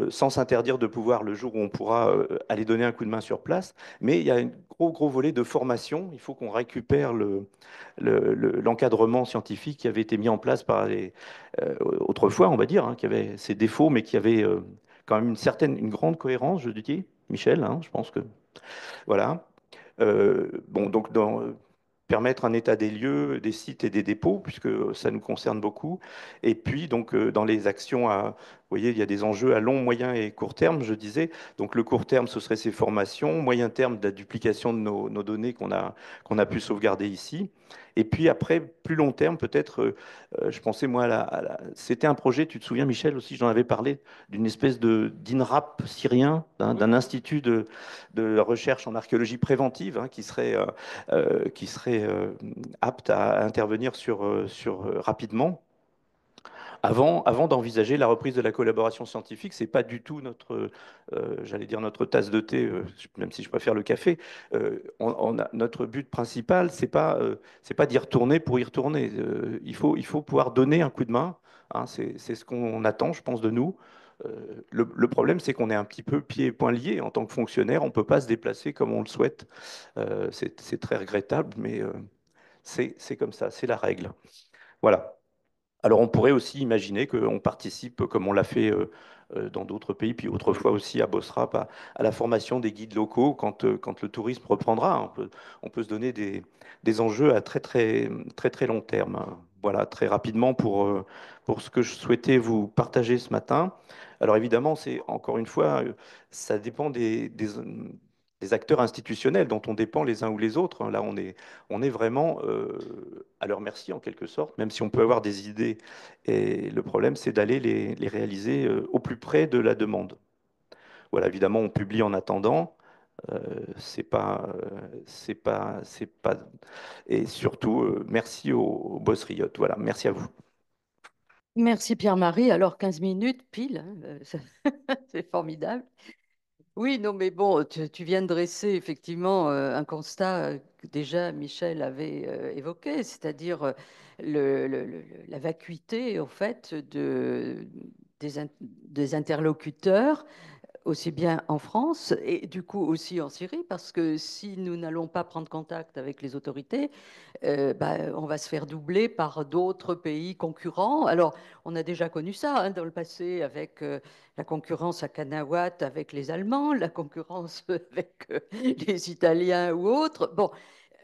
sans s'interdire de pouvoir le jour où on pourra aller donner un coup de main sur place. Mais il y a un gros volet de formation. Il faut qu'on récupère l'encadrement scientifique qui avait été mis en place par autrefois, on va dire, hein, qui avait ses défauts, mais qui avait quand même une grande cohérence, je dis, Michel, hein, je pense que voilà. Bon, donc permettre un état des lieux, des sites et des dépôts, puisque ça nous concerne beaucoup. Et puis, donc, dans les actions vous voyez, il y a des enjeux à long, moyen et court terme, je disais. Donc, le court terme, ce serait ces formations. Moyen terme, de la duplication de nos données qu'on a pu sauvegarder ici. Et puis après, plus long terme, peut-être, je pensais, moi, c'était un projet, tu te souviens, Michel, aussi, j'en avais parlé, d'une espèce d'INRAP syrien, d'un institut de recherche en archéologie préventive, hein, qui serait apte à intervenir rapidement. Avant d'envisager la reprise de la collaboration scientifique, c'est pas du tout j'allais dire notre tasse de thé, même si je préfère le café. Notre but principal, c'est pas d'y retourner pour y retourner. Il faut pouvoir donner un coup de main, hein, c'est ce qu'on attend, je pense, de nous. Le problème, c'est qu'on est un petit peu pieds et poings liés en tant que fonctionnaire. On ne peut pas se déplacer comme on le souhaite. C'est très regrettable, mais c'est comme ça, c'est la règle. Voilà. Alors on pourrait aussi imaginer qu'on participe, comme on l'a fait dans d'autres pays, puis autrefois aussi à Bosra, à la formation des guides locaux quand le tourisme reprendra, hein. On peut se donner des enjeux à très long terme, hein. Voilà, très rapidement pour ce que je souhaitais vous partager ce matin. Alors évidemment, c'est encore une fois, ça dépend des acteurs institutionnels dont on dépend les uns ou les autres, hein. Là, on est vraiment à leur merci en quelque sorte, même si on peut avoir des idées. Et le problème, c'est d'aller les réaliser au plus près de la demande. Voilà, évidemment, on publie en attendant. C'est pas. Et surtout, merci au Boss Riot. Voilà, merci à vous. Merci Pierre-Marie. Alors 15 minutes pile, hein, c'est formidable. Oui, non, mais bon, tu viens de dresser effectivement un constat que déjà Michel avait évoqué, c'est-à-dire la vacuité, en fait, des interlocuteurs aussi bien en France et du coup aussi en Syrie, parce que si nous n'allons pas prendre contact avec les autorités, bah, on va se faire doubler par d'autres pays concurrents. Alors, on a déjà connu ça hein, dans le passé avec la concurrence à Kanawat avec les Allemands, la concurrence avec les Italiens ou autres. Bon,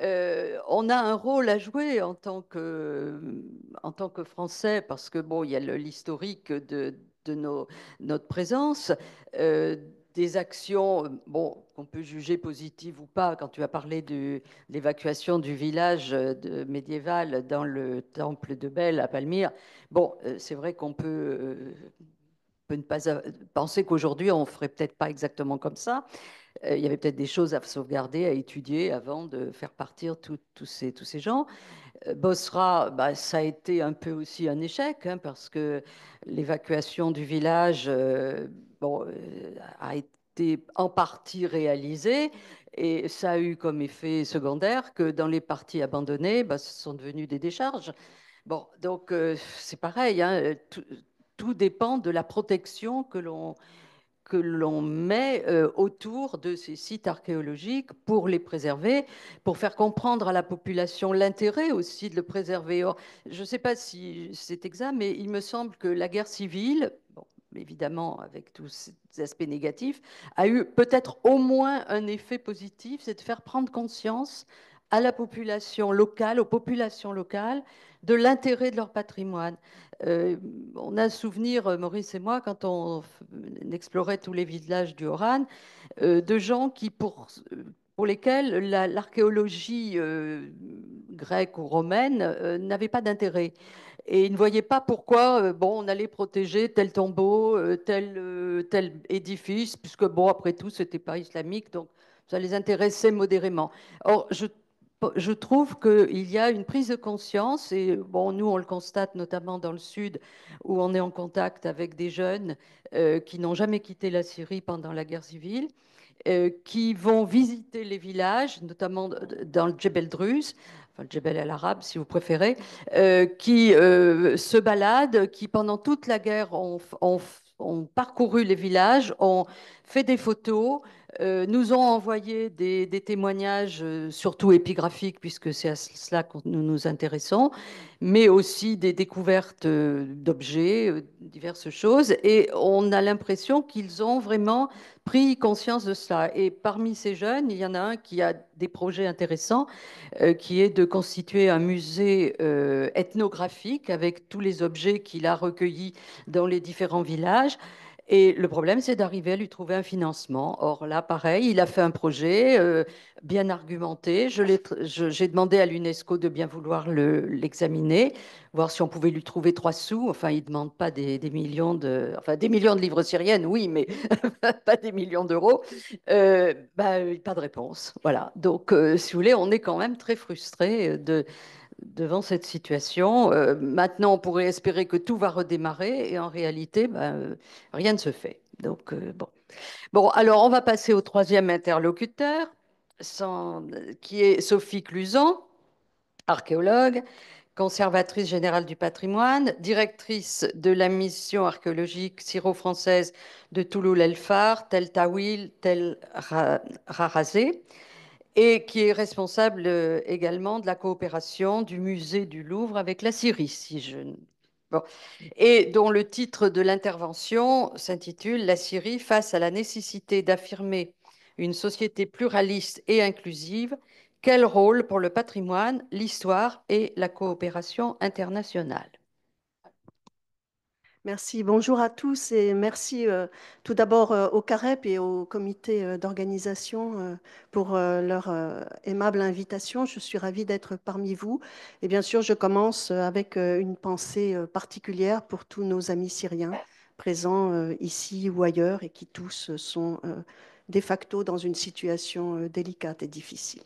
on a un rôle à jouer en tant que Français, parce que bon, il y a l'historique de notre présence, euh, des actions bon, qu'on peut juger positives ou pas. Quand tu as parlé de l'évacuation du village médiéval dans le temple de Bel à Palmyre, bon, c'est vrai qu'on peut ne pas penser qu'aujourd'hui on ferait peut-être pas exactement comme ça. Il y avait peut-être des choses à sauvegarder, à étudier avant de faire partir tous ces gens. Bosra, bah, ça a été un peu aussi un échec, hein, parce que l'évacuation du village bon, a été en partie réalisée, et ça a eu comme effet secondaire que dans les parties abandonnées, bah, ce sont devenues des décharges. Bon, donc c'est pareil, hein, tout dépend de la protection que l'on met autour de ces sites archéologiques pour les préserver, pour faire comprendre à la population l'intérêt aussi de le préserver. Or, je ne sais pas si c'est exact, mais il me semble que la guerre civile, bon, évidemment avec tous ces aspects négatifs, a eu peut-être au moins un effet positif, c'est de faire prendre conscience à la population locale, aux populations locales, de l'intérêt de leur patrimoine. Euh, on a un souvenir, Maurice et moi, quand on explorait tous les villages du Haut-Rhin, de gens pour lesquels l'archéologie grecque ou romaine n'avait pas d'intérêt. Et ils ne voyaient pas pourquoi bon, on allait protéger tel tombeau, tel édifice, puisque, bon, après tout, ce n'était pas islamique, donc ça les intéressait modérément. Or, je trouve qu'il y a une prise de conscience, et bon, nous, on le constate notamment dans le Sud, où on est en contact avec des jeunes qui n'ont jamais quitté la Syrie pendant la guerre civile, qui vont visiter les villages, notamment dans le Djebel Druze, enfin le Djebel al Arab si vous préférez, qui se baladent, qui pendant toute la guerre ont parcouru les villages, ont fait des photos, nous ont envoyé des témoignages, surtout épigraphiques, puisque c'est à cela que nous nous intéressons, mais aussi des découvertes d'objets, diverses choses. Et on a l'impression qu'ils ont vraiment pris conscience de cela. Et parmi ces jeunes, il y en a un qui a des projets intéressants, qui est de constituer un musée ethnographique avec tous les objets qu'il a recueillis dans les différents villages. Et le problème, c'est d'arriver à lui trouver un financement. Or là, pareil, il a fait un projet bien argumenté. J'ai demandé à l'UNESCO de bien vouloir l'examiner, voir si on pouvait lui trouver 3 sous. Enfin, il ne demande pas des millions enfin, des millions de livres syriennes, oui, mais pas des millions d'euros. Bah, pas de réponse. Voilà. Donc, si vous voulez, on est quand même très frustré devant cette situation. Maintenant, on pourrait espérer que tout va redémarrer, et en réalité, ben, rien ne se fait. Donc, bon. Bon, alors on va passer au troisième interlocuteur, qui est Sophie Cluzan, archéologue, conservatrice générale du patrimoine, directrice de la mission archéologique syro-française de Touloul El Far, Tel Tawil, Tel Rarazé, et qui est responsable également de la coopération du musée du Louvre avec la Syrie, si je... Bon. Et dont le titre de l'intervention s'intitule La Syrie face à la nécessité d'affirmer une société pluraliste et inclusive, quel rôle pour le patrimoine, l'histoire et la coopération internationale? Merci, bonjour à tous et merci tout d'abord au CAREP et au comité d'organisation pour leur aimable invitation. Je suis ravie d'être parmi vous. Et bien sûr, je commence avec une pensée particulière pour tous nos amis syriens présents ici ou ailleurs et qui tous sont de facto dans une situation délicate et difficile.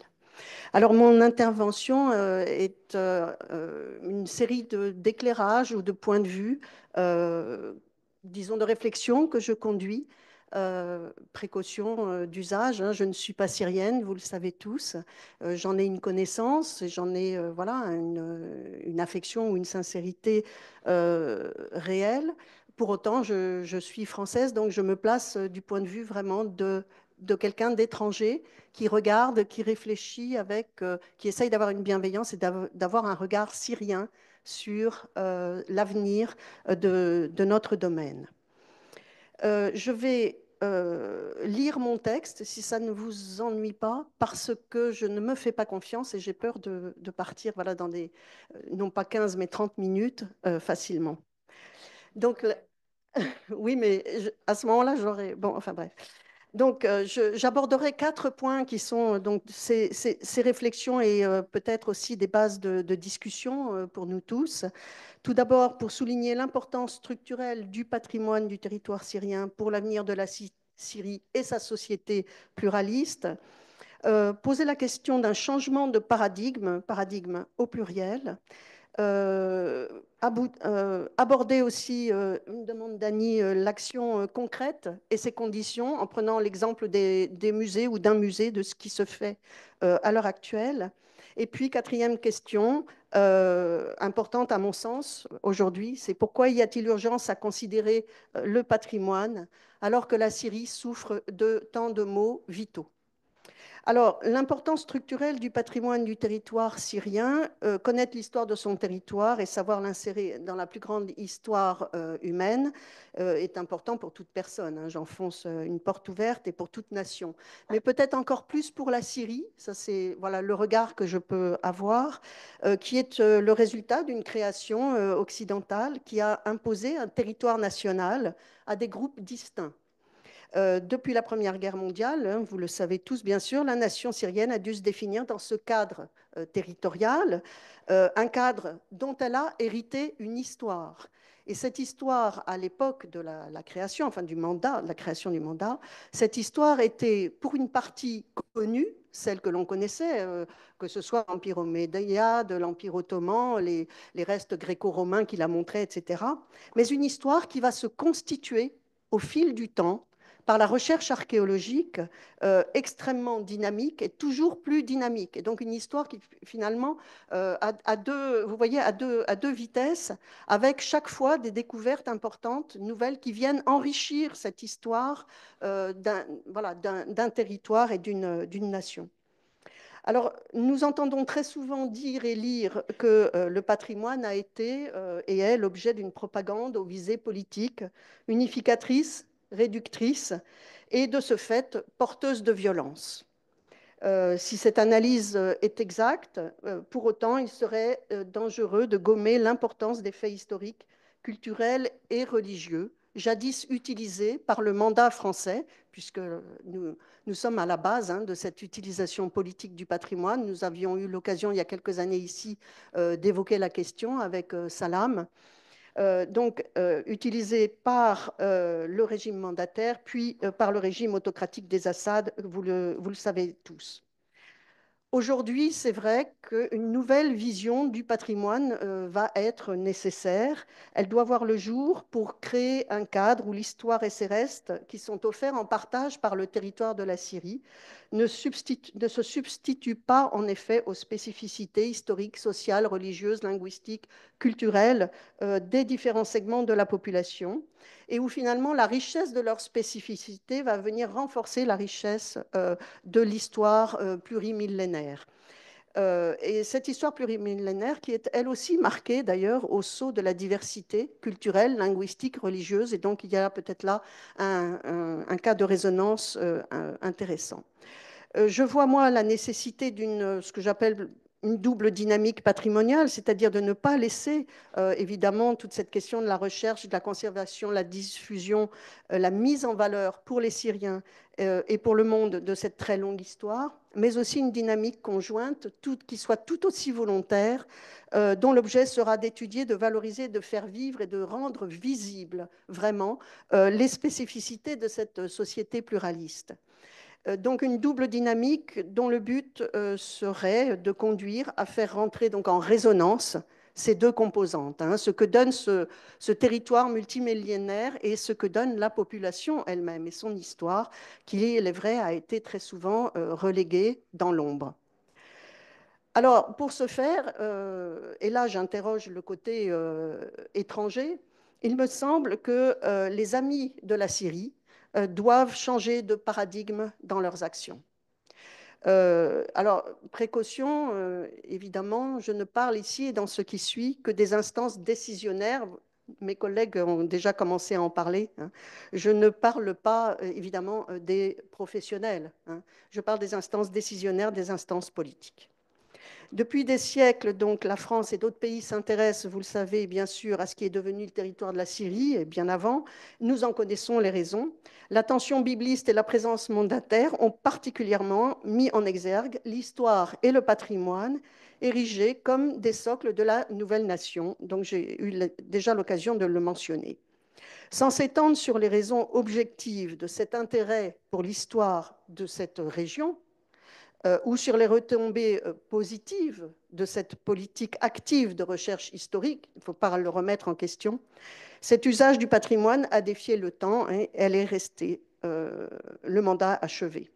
Alors, mon intervention est une série d'éclairages ou de points de vue, disons de réflexion que je conduis précaution d'usage, hein. Je ne suis pas syrienne, vous le savez tous. J'en ai une connaissance, et j'en ai voilà, une affection ou une sincérité réelle. Pour autant, je suis française, donc je me place du point de vue vraiment de quelqu'un d'étranger qui regarde, qui réfléchit avec, qui essaye d'avoir une bienveillance et d'avoir un regard syrien sur l'avenir de notre domaine. Je vais lire mon texte, si ça ne vous ennuie pas, parce que je ne me fais pas confiance et j'ai peur de partir voilà, dans des, non pas 15, mais 30 minutes facilement. Donc, oui, mais à ce moment-là, j'aurais... Bon, enfin bref. Donc, j'aborderai 4 points qui sont donc ces réflexions et peut-être aussi des bases de discussion pour nous tous. Tout d'abord, pour souligner l'importance structurelle du patrimoine du territoire syrien pour l'avenir de la Syrie et sa société pluraliste. Poser la question d'un changement de paradigme au pluriel. Aborder aussi une demande d'Annie, l'action concrète et ses conditions, en prenant l'exemple des musées ou d'un musée, de ce qui se fait à l'heure actuelle. Et puis, quatrième question, importante à mon sens aujourd'hui, c'est pourquoi y a-t-il urgence à considérer le patrimoine alors que la Syrie souffre de tant de maux vitaux? Alors, l'importance structurelle du patrimoine du territoire syrien, connaître l'histoire de son territoire et savoir l'insérer dans la plus grande histoire humaine est important pour toute personne, hein. J'enfonce une porte ouverte et pour toute nation. Mais peut-être encore plus pour la Syrie, ça c'est voilà, le regard que je peux avoir, qui est le résultat d'une création occidentale qui a imposé un territoire national à des groupes distincts. Depuis la Première Guerre mondiale, hein, vous le savez tous bien sûr, la nation syrienne a dû se définir dans ce cadre territorial, un cadre dont elle a hérité une histoire. Et cette histoire, à l'époque de la création, enfin du mandat, de la création du mandat, cette histoire était pour une partie connue, celle que l'on connaissait, que ce soit l'Empire omeyyade, l'Empire ottoman, les restes gréco-romains qui la montraient, etc. Mais une histoire qui va se constituer au fil du temps par la recherche archéologique extrêmement dynamique et toujours plus dynamique. Et donc une histoire qui finalement a deux, vous voyez, à deux vitesses, avec chaque fois des découvertes importantes, nouvelles, qui viennent enrichir cette histoire voilà, d'un territoire et d'une nation. Alors, nous entendons très souvent dire et lire que le patrimoine a été et est l'objet d'une propagande aux visées politiques, unificatrice, réductrice, et de ce fait porteuse de violence. Si cette analyse est exacte, pour autant, il serait dangereux de gommer l'importance des faits historiques, culturels et religieux, jadis utilisés par le mandat français, puisque nous sommes à la base de cette utilisation politique du patrimoine. Nous avions eu l'occasion il y a quelques années ici d'évoquer la question avec Salam. Donc utilisé par le régime mandataire, puis par le régime autocratique des Assad, vous le savez tous. Aujourd'hui, c'est vrai qu'une nouvelle vision du patrimoine va être nécessaire. Elle doit voir le jour pour créer un cadre où l'histoire et ses restes, qui sont offerts en partage par le territoire de la Syrie, ne se substituent pas en effet aux spécificités historiques, sociales, religieuses, linguistiques, culturelles des différents segments de la population, et où finalement la richesse de leur spécificité va venir renforcer la richesse de l'histoire plurimillénaire. Et cette histoire plurimillénaire qui est elle aussi marquée d'ailleurs au sceau de la diversité culturelle, linguistique, religieuse, et donc il y a peut-être là un cas de résonance intéressant. Je vois, moi, la nécessité d'une, ce que j'appelle une double dynamique patrimoniale, c'est-à-dire de ne pas laisser, évidemment, toute cette question de la recherche, de la conservation, la diffusion, la mise en valeur pour les Syriens et pour le monde de cette très longue histoire, mais aussi une dynamique conjointe qui soit tout aussi volontaire, dont l'objet sera d'étudier, de valoriser, de faire vivre et de rendre visible vraiment les spécificités de cette société pluraliste. Donc une double dynamique dont le but serait de conduire à faire rentrer donc en résonance ces deux composantes, hein, ce que donne ce territoire multimillénaire et ce que donne la population elle-même et son histoire, qui, il est vrai, a été très souvent reléguée dans l'ombre. Alors, pour ce faire, et là j'interroge le côté étranger, il me semble que les amis de la Syrie doivent changer de paradigme dans leurs actions. Alors, précaution, évidemment, je ne parle ici et dans ce qui suit que des instances décisionnaires. Mes collègues ont déjà commencé à en parler, hein. Je ne parle pas, évidemment, des professionnels, hein. Je parle des instances décisionnaires, des instances politiques. Depuis des siècles, donc, la France et d'autres pays s'intéressent, vous le savez, bien sûr, à ce qui est devenu le territoire de la Syrie, et bien avant. Nous en connaissons les raisons. La tension bibliste et la présence mandataire ont particulièrement mis en exergue l'histoire et le patrimoine érigés comme des socles de la nouvelle nation. Donc, j'ai eu déjà l'occasion de le mentionner. Sans s'étendre sur les raisons objectives de cet intérêt pour l'histoire de cette région, ou sur les retombées positives de cette politique active de recherche historique, il ne faut pas le remettre en question, cet usage du patrimoine a défié le temps et elle est restée le mandat achevé.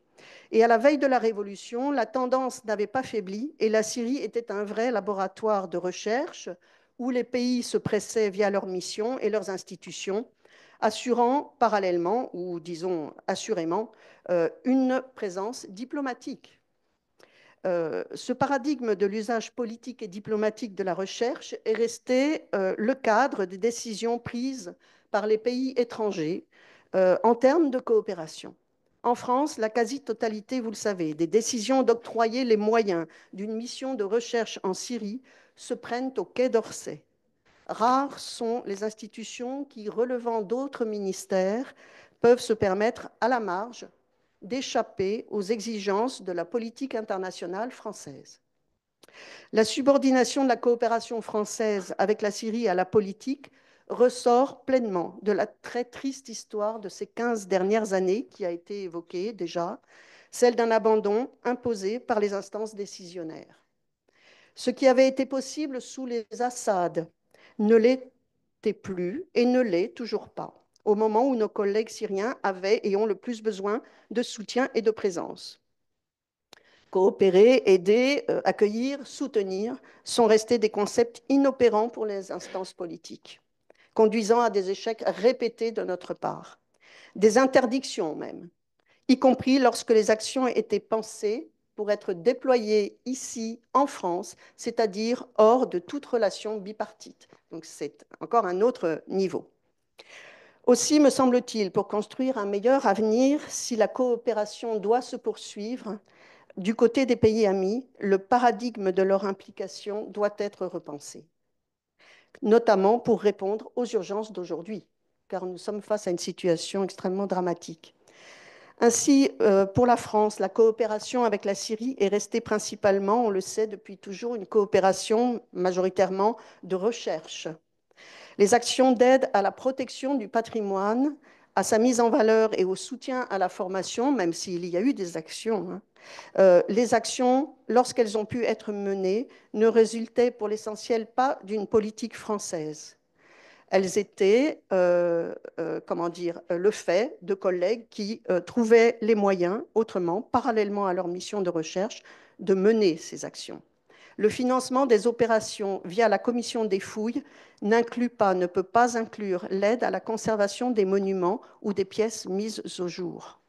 Et à la veille de la Révolution, la tendance n'avait pas faibli et la Syrie était un vrai laboratoire de recherche où les pays se pressaient via leurs missions et leurs institutions, assurant parallèlement, ou disons assurément, une présence diplomatique. Ce paradigme de l'usage politique et diplomatique de la recherche est resté le cadre des décisions prises par les pays étrangers en termes de coopération. En France, la quasi-totalité, vous le savez, des décisions d'octroyer les moyens d'une mission de recherche en Syrie se prennent au Quai d'Orsay. Rares sont les institutions qui, relevant d'autres ministères, peuvent se permettre à la marge d'échapper aux exigences de la politique internationale française. La subordination de la coopération française avec la Syrie à la politique ressort pleinement de la très triste histoire de ces 15 dernières années qui a été évoquée déjà, celle d'un abandon imposé par les instances décisionnaires. Ce qui avait été possible sous les Assad ne l'était plus et ne l'est toujours pas, au moment où nos collègues syriens avaient et ont le plus besoin de soutien et de présence. Coopérer, aider, accueillir, soutenir sont restés des concepts inopérants pour les instances politiques, conduisant à des échecs répétés de notre part, des interdictions même, y compris lorsque les actions étaient pensées pour être déployées ici en France, c'est-à-dire hors de toute relation bipartite. Donc c'est encore un autre niveau. Aussi, me semble-t-il, pour construire un meilleur avenir, si la coopération doit se poursuivre, du côté des pays amis, le paradigme de leur implication doit être repensé, notamment pour répondre aux urgences d'aujourd'hui, car nous sommes face à une situation extrêmement dramatique. Ainsi, pour la France, la coopération avec la Syrie est restée principalement, on le sait depuis toujours, une coopération majoritairement de recherche. Les actions d'aide à la protection du patrimoine, à sa mise en valeur et au soutien à la formation, même s'il y a eu des actions, les actions, lorsqu'elles ont pu être menées, ne résultaient pour l'essentiel pas d'une politique française. Elles étaient, comment dire, le fait de collègues qui trouvaient les moyens, autrement, parallèlement à leur mission de recherche, de mener ces actions. Le financement des opérations via la commission des fouilles n'inclut pas, ne peut pas inclure l'aide à la conservation des monuments ou des pièces mises au jour.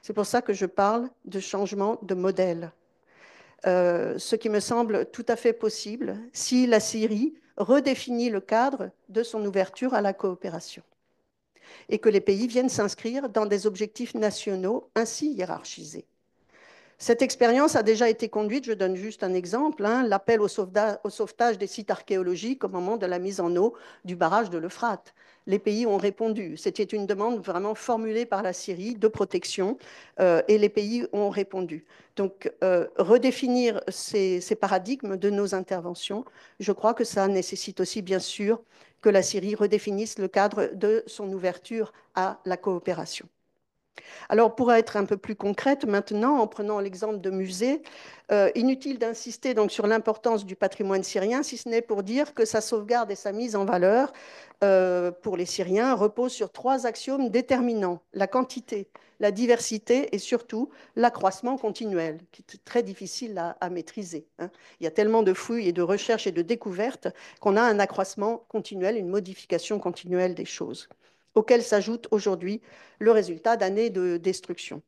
C'est pour ça que je parle de changement de modèle. Ce qui me semble tout à fait possible si la Syrie redéfinit le cadre de son ouverture à la coopération et que les pays viennent s'inscrire dans des objectifs nationaux ainsi hiérarchisés. Cette expérience a déjà été conduite, je donne juste un exemple, l'appel au sauvetage des sites archéologiques au moment de la mise en eau du barrage de l'Euphrate. Les pays ont répondu. C'était une demande vraiment formulée par la Syrie de protection et les pays ont répondu. Donc, redéfinir ces paradigmes de nos interventions, je crois que ça nécessite aussi, bien sûr, que la Syrie redéfinisse le cadre de son ouverture à la coopération. Alors, pour être un peu plus concrète, maintenant, en prenant l'exemple de musée, inutile d'insister donc sur l'importance du patrimoine syrien, si ce n'est pour dire que sa sauvegarde et sa mise en valeur pour les Syriens reposent sur 3 axiomes déterminants: la quantité, la diversité et surtout l'accroissement continuel, qui est très difficile à maîtriser, hein. Il y a tellement de fouilles et de recherches et de découvertes qu'on a un accroissement continuel, une modification continuelle des choses, auquel s'ajoute aujourd'hui le résultat d'années de destruction.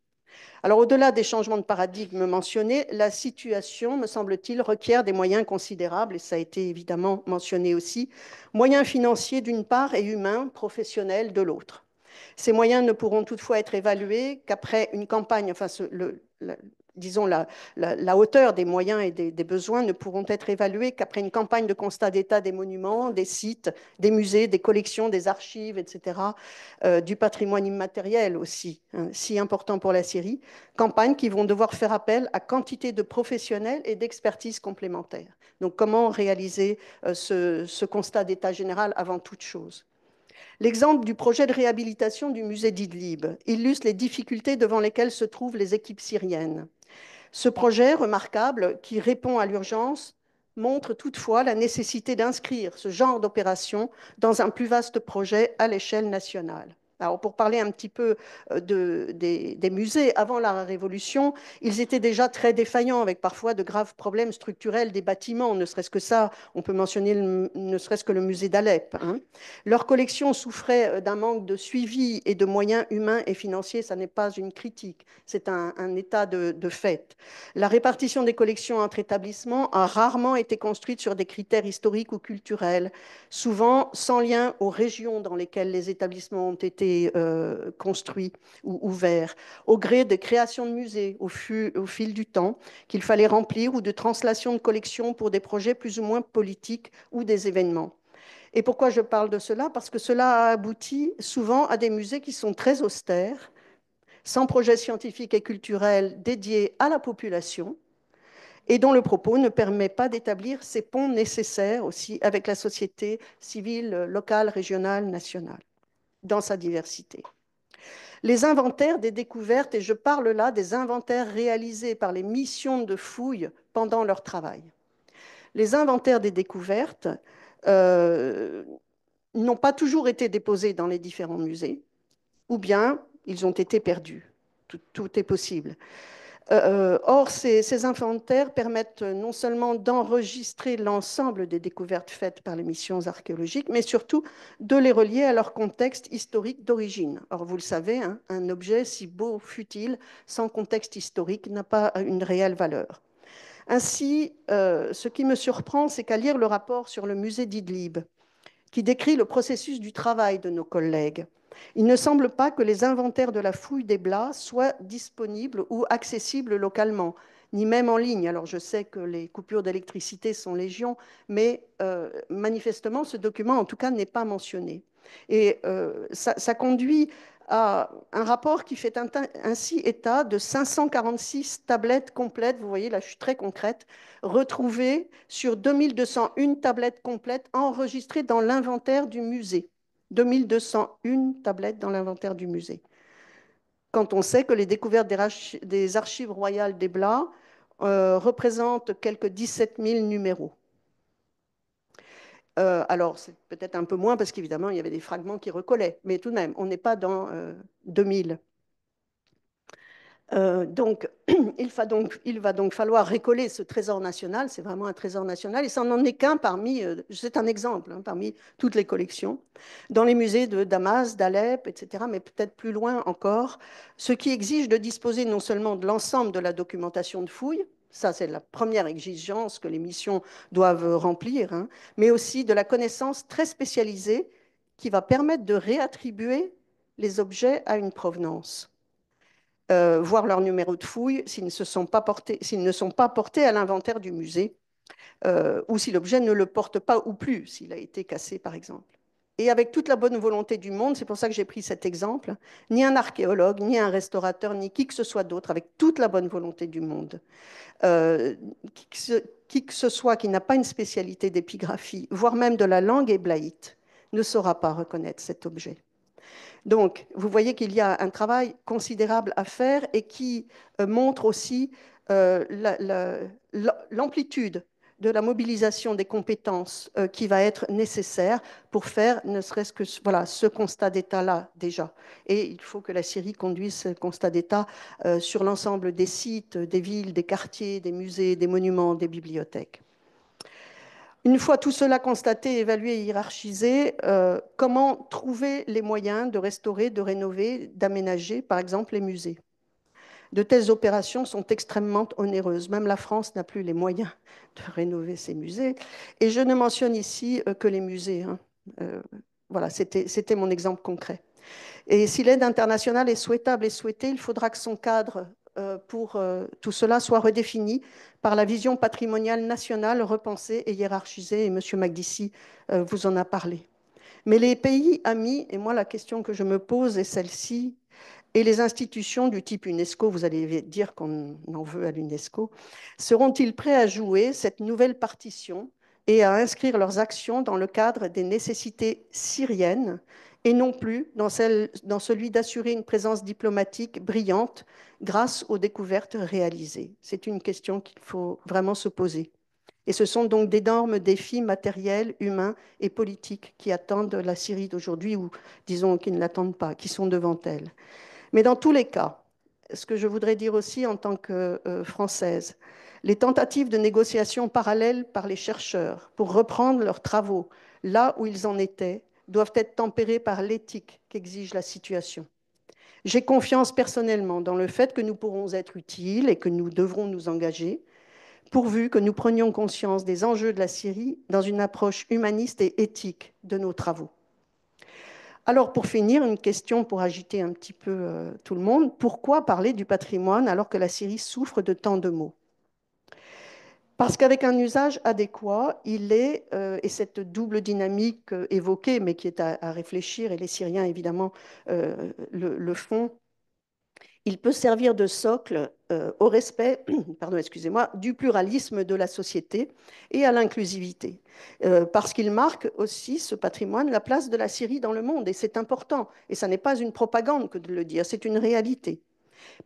Alors, au-delà des changements de paradigme mentionnés, la situation, me semble-t-il, requiert des moyens considérables, et ça a été évidemment mentionné aussi, moyens financiers d'une part et humains, professionnels de l'autre. Ces moyens ne pourront toutefois être évalués qu'après une campagne, enfin, disons, la hauteur des moyens et des besoins ne pourront être évalués qu'après une campagne de constat d'état des monuments, des sites, des musées, des collections, des archives, etc., du patrimoine immatériel aussi, hein, si important pour la Syrie, campagnes qui vont devoir faire appel à quantité de professionnels et d'expertise complémentaires. Donc, comment réaliser ce constat d'état général avant toute chose? L'exemple du projet de réhabilitation du musée d'Idlib illustre les difficultés devant lesquelles se trouvent les équipes syriennes. Ce projet remarquable, qui répond à l'urgence, montre toutefois la nécessité d'inscrire ce genre d'opération dans un plus vaste projet à l'échelle nationale. Alors, pour parler un petit peu des musées, avant la Révolution, ils étaient déjà très défaillants, avec parfois de graves problèmes structurels des bâtiments. Ne serait-ce que ça, on peut mentionner ne serait-ce que le musée d'Alep, hein. Leur collection souffrait d'un manque de suivi et de moyens humains et financiers. Ça n'est pas une critique, c'est un état de fait. La répartition des collections entre établissements a rarement été construite sur des critères historiques ou culturels, souvent sans lien aux régions dans lesquelles les établissements ont été construits ou ouverts, au gré des créations de musées au fil du temps qu'il fallait remplir ou de translation de collections pour des projets plus ou moins politiques ou des événements. Et pourquoi je parle de cela? Parce que cela a abouti souvent à des musées qui sont très austères, sans projet scientifique et culturel dédié à la population, et dont le propos ne permet pas d'établir ces ponts nécessaires aussi avec la société civile locale, régionale, nationale, dans sa diversité. Les inventaires des découvertes, et je parle là des inventaires réalisés par les missions de fouilles pendant leur travail. Les inventaires des découvertes n'ont pas toujours été déposés dans les différents musées, ou bien ils ont été perdus. Tout est possible. Or, ces inventaires permettent non seulement d'enregistrer l'ensemble des découvertes faites par les missions archéologiques, mais surtout de les relier à leur contexte historique d'origine. Or, vous le savez, hein, un objet, si beau fût-il, sans contexte historique, n'a pas une réelle valeur. Ainsi, ce qui me surprend, c'est qu'à lire le rapport sur le musée d'Idlib, qui décrit le processus du travail de nos collègues, il ne semble pas que les inventaires de la fouille des Blas soient disponibles ou accessibles localement, ni même en ligne. Alors je sais que les coupures d'électricité sont légion, mais manifestement ce document en tout cas n'est pas mentionné. Et ça conduit à un rapport qui fait ainsi état de 546 tablettes complètes, vous voyez là je suis très concrète, retrouvées sur 2201 tablettes complètes enregistrées dans l'inventaire du musée. 2201 tablettes dans l'inventaire du musée. Quand on sait que les découvertes des archives royales des Blas représentent quelques 17 000 numéros. Alors, c'est peut-être un peu moins parce qu'évidemment, il y avait des fragments qui recollaient, mais tout de même, on n'est pas dans 2000. Donc, il va donc falloir récoller ce trésor national, c'est vraiment un trésor national, et ça n'en est qu'un parmi, c'est un exemple, hein, parmi toutes les collections, dans les musées de Damas, d'Alep, etc., mais peut-être plus loin encore, ce qui exige de disposer non seulement de l'ensemble de la documentation de fouilles, ça c'est la première exigence que les missions doivent remplir, hein, mais aussi de la connaissance très spécialisée qui va permettre de réattribuer les objets à une provenance. Voir leur numéro de fouille s'ils ne sont pas portés à l'inventaire du musée, ou si l'objet ne le porte pas ou plus, s'il a été cassé par exemple. Et avec toute la bonne volonté du monde, c'est pour ça que j'ai pris cet exemple, ni un archéologue, ni un restaurateur, ni qui que ce soit d'autre, avec toute la bonne volonté du monde, qui que ce soit qui n'a pas une spécialité d'épigraphie, voire même de la langue héblaïte, ne saura pas reconnaître cet objet. Donc, vous voyez qu'il y a un travail considérable à faire et qui montre aussi l'amplitude de la mobilisation des compétences qui va être nécessaire pour faire ne serait-ce que voilà, ce constat d'état-là déjà. Et il faut que la Syrie conduise ce constat d'état sur l'ensemble des sites, des villes, des quartiers, des musées, des monuments, des bibliothèques. Une fois tout cela constaté, évalué et hiérarchisé, comment trouver les moyens de restaurer, de rénover, d'aménager, par exemple, les musées? De telles opérations sont extrêmement onéreuses. Même la France n'a plus les moyens de rénover ses musées. Et je ne mentionne ici que les musées, hein. Voilà, c'était mon exemple concret. Et si l'aide internationale est souhaitable et souhaitée, il faudra que son cadre pour tout cela soit redéfini par la vision patrimoniale nationale repensée et hiérarchisée. Et M. Makdissi vous en a parlé. Mais les pays amis, et moi la question que je me pose est celle-ci, et les institutions du type UNESCO, vous allez dire qu'on en veut à l'UNESCO, seront-ils prêts à jouer cette nouvelle partition et à inscrire leurs actions dans le cadre des nécessités syriennes et non plus dans celui d'assurer une présence diplomatique brillante grâce aux découvertes réalisées? C'est une question qu'il faut vraiment se poser. Et ce sont donc d'énormes défis matériels, humains et politiques qui attendent la Syrie d'aujourd'hui, ou disons qui ne l'attendent pas, qui sont devant elle. Mais dans tous les cas, ce que je voudrais dire aussi en tant que Française, les tentatives de négociation parallèles par les chercheurs pour reprendre leurs travaux là où ils en étaient doivent être tempérées par l'éthique qu'exige la situation. J'ai confiance personnellement dans le fait que nous pourrons être utiles et que nous devrons nous engager, pourvu que nous prenions conscience des enjeux de la Syrie dans une approche humaniste et éthique de nos travaux. Alors, pour finir, une question pour agiter un petit peu tout le monde. Pourquoi parler du patrimoine alors que la Syrie souffre de tant de maux? Parce qu'avec un usage adéquat, il est, et cette double dynamique évoquée, mais qui est à réfléchir, et les Syriens évidemment le font, il peut servir de socle au respect pardon, excusez-moi, du pluralisme de la société et à l'inclusivité. Parce qu'il marque aussi, ce patrimoine, la place de la Syrie dans le monde. Et c'est important. Et ça n'est pas une propagande que de le dire, c'est une réalité.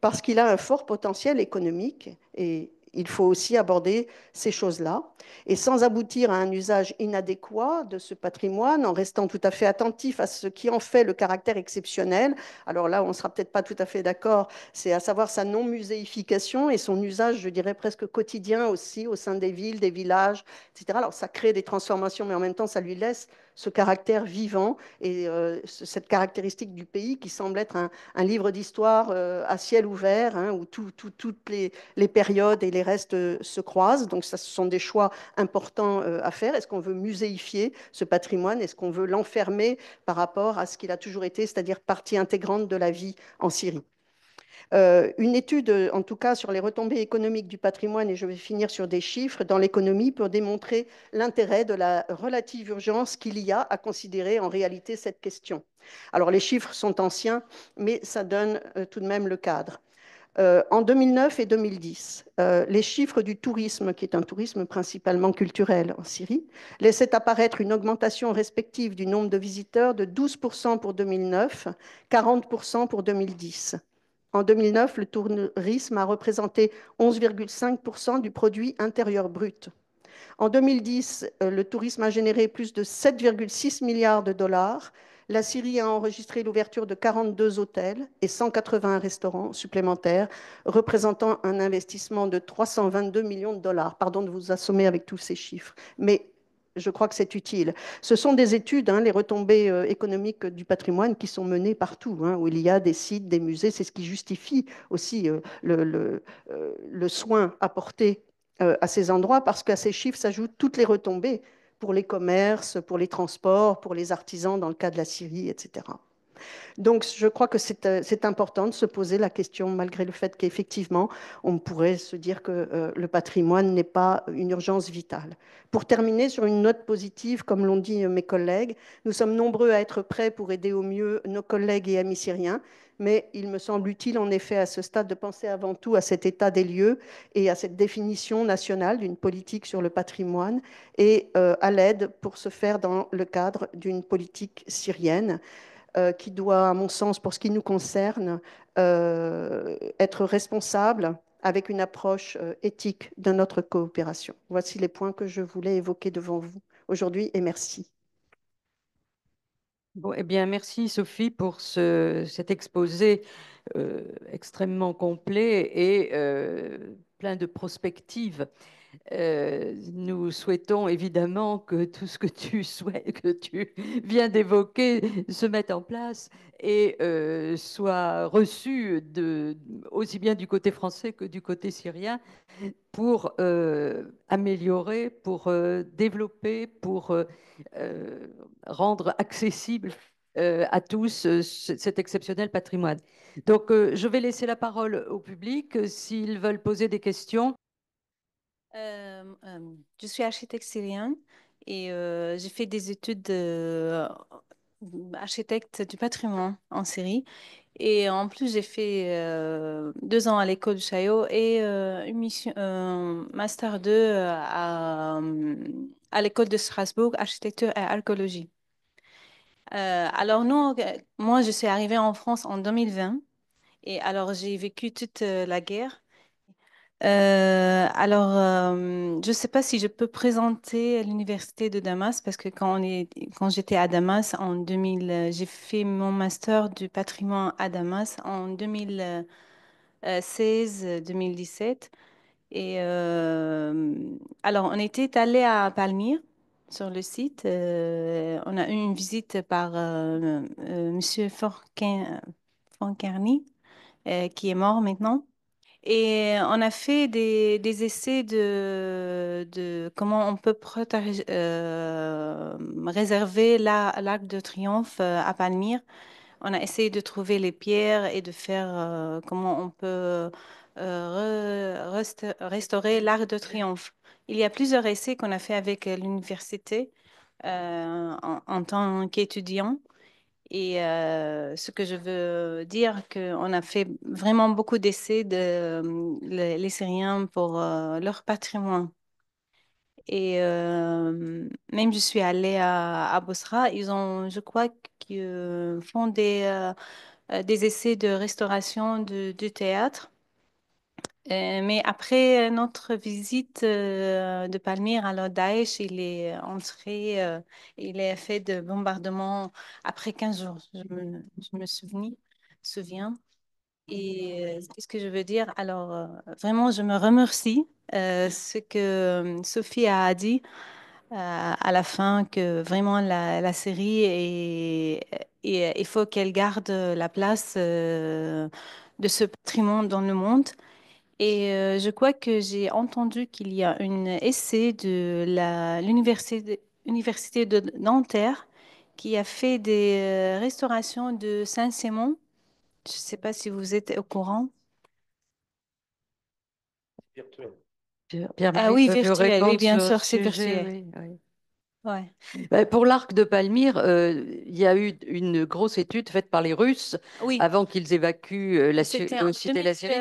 Parce qu'il a un fort potentiel économique et il faut aussi aborder ces choses-là. Et sans aboutir à un usage inadéquat de ce patrimoine, en restant tout à fait attentif à ce qui en fait le caractère exceptionnel. Alors là, on ne sera peut-être pas tout à fait d'accord, c'est à savoir sa non-muséification et son usage, je dirais, presque quotidien aussi au sein des villes, des villages, etc. Alors ça crée des transformations, mais en même temps, ça lui laisse ce caractère vivant et cette caractéristique du pays qui semble être un livre d'histoire à ciel ouvert, hein, où toutes les périodes et les restes se croisent. Donc ça, ce sont des choix importants à faire. Est-ce qu'on veut muséifier ce patrimoine? Est-ce qu'on veut l'enfermer par rapport à ce qu'il a toujours été, c'est-à-dire partie intégrante de la vie en Syrie? Une étude, en tout cas, sur les retombées économiques du patrimoine, et je vais finir sur des chiffres dans l'économie pour démontrer l'intérêt de la relative urgence qu'il y a à considérer en réalité cette question. Alors, les chiffres sont anciens, mais ça donne tout de même le cadre. En 2009 et 2010, les chiffres du tourisme, qui est un tourisme principalement culturel en Syrie, laissaient apparaître une augmentation respective du nombre de visiteurs de 12% pour 2009, 40% pour 2010. En 2009, le tourisme a représenté 11,5% du produit intérieur brut. En 2010, le tourisme a généré plus de 7,6 milliards de dollars. La Syrie a enregistré l'ouverture de 42 hôtels et 180 restaurants supplémentaires, représentant un investissement de 322 millions de dollars. Pardon de vous assommer avec tous ces chiffres, mais je crois que c'est utile. Ce sont des études, hein, les retombées économiques du patrimoine qui sont menées partout, hein, où il y a des sites, des musées. C'est ce qui justifie aussi le soin apporté à ces endroits, parce qu'à ces chiffres s'ajoutent toutes les retombées pour les commerces, pour les transports, pour les artisans dans le cas de la Syrie, etc. Donc, je crois que c'est important de se poser la question, malgré le fait qu'effectivement, on pourrait se dire que le patrimoine n'est pas une urgence vitale. Pour terminer sur une note positive, comme l'ont dit mes collègues, nous sommes nombreux à être prêts pour aider au mieux nos collègues et amis syriens, mais il me semble utile en effet à ce stade de penser avant tout à cet état des lieux et à cette définition nationale d'une politique sur le patrimoine et à l'aide pour se faire dans le cadre d'une politique syrienne. qui doit, à mon sens, pour ce qui nous concerne, être responsable avec une approche éthique de notre coopération. Voici les points que je voulais évoquer devant vous aujourd'hui et merci. Bon, eh bien, merci Sophie pour cet exposé extrêmement complet et plein de prospectives. Nous souhaitons évidemment que tout ce que tu souhaites, que tu viens d'évoquer se mette en place et soit reçu aussi bien du côté français que du côté syrien pour améliorer, pour développer, pour rendre accessible à tous cet exceptionnel patrimoine. Donc, je vais laisser la parole au public s'ils veulent poser des questions. Je suis architecte syrienne et j'ai fait des études d'architecte du patrimoine en Syrie. Et en plus, j'ai fait 2 ans à l'école de Chaillot et une mission, master 2 à l'école de Strasbourg, architecture et archéologie. Alors, nous, moi, je suis arrivée en France en 2020 et alors j'ai vécu toute la guerre. Je ne sais pas si je peux présenter l'université de Damas parce que quand j'étais à Damas en 2000, j'ai fait mon master du patrimoine à Damas en 2016-2017. Et alors, on était allé à Palmyre sur le site. On a eu une visite par Monsieur Forcarni, qui est mort maintenant. Et on a fait des essais de comment on peut réserver l'Arc de Triomphe à Palmyre. On a essayé de trouver les pierres et de faire comment on peut restaurer l'Arc de Triomphe. Il y a plusieurs essais qu'on a fait avec l'université en tant qu'étudiant. Et ce que je veux dire, qu'on a fait vraiment beaucoup d'essais les Syriens pour leur patrimoine. Et même je suis allée à Bosra, ils ont, je crois, qu'ils font des essais de restauration du théâtre. Mais après notre visite de Palmyre, alors Daesh, il est entré, il a fait de bombardements après 15 jours, je me souviens. Et qu'est-ce que je veux dire? Alors, vraiment, je me remercie ce que Sophie a dit à la fin, que vraiment la série, il faut qu'elle garde la place de ce patrimoine dans le monde. Et je crois que j'ai entendu qu'il y a un essai de l'université de Nanterre qui a fait des restaurations de Saint-Simon. Je ne sais pas si vous êtes au courant. Virtuel. Pierre- Ah Pierre-Marie oui, peut virtuel, oui, répondre bien sur sûr, ce c'est sujet. virtuel. Oui, oui. Ouais. Ben, pour l'arc de Palmyre, il y a eu une grosse étude faite par les Russes Oui, avant qu'ils évacuent c'était en cité la Syrie.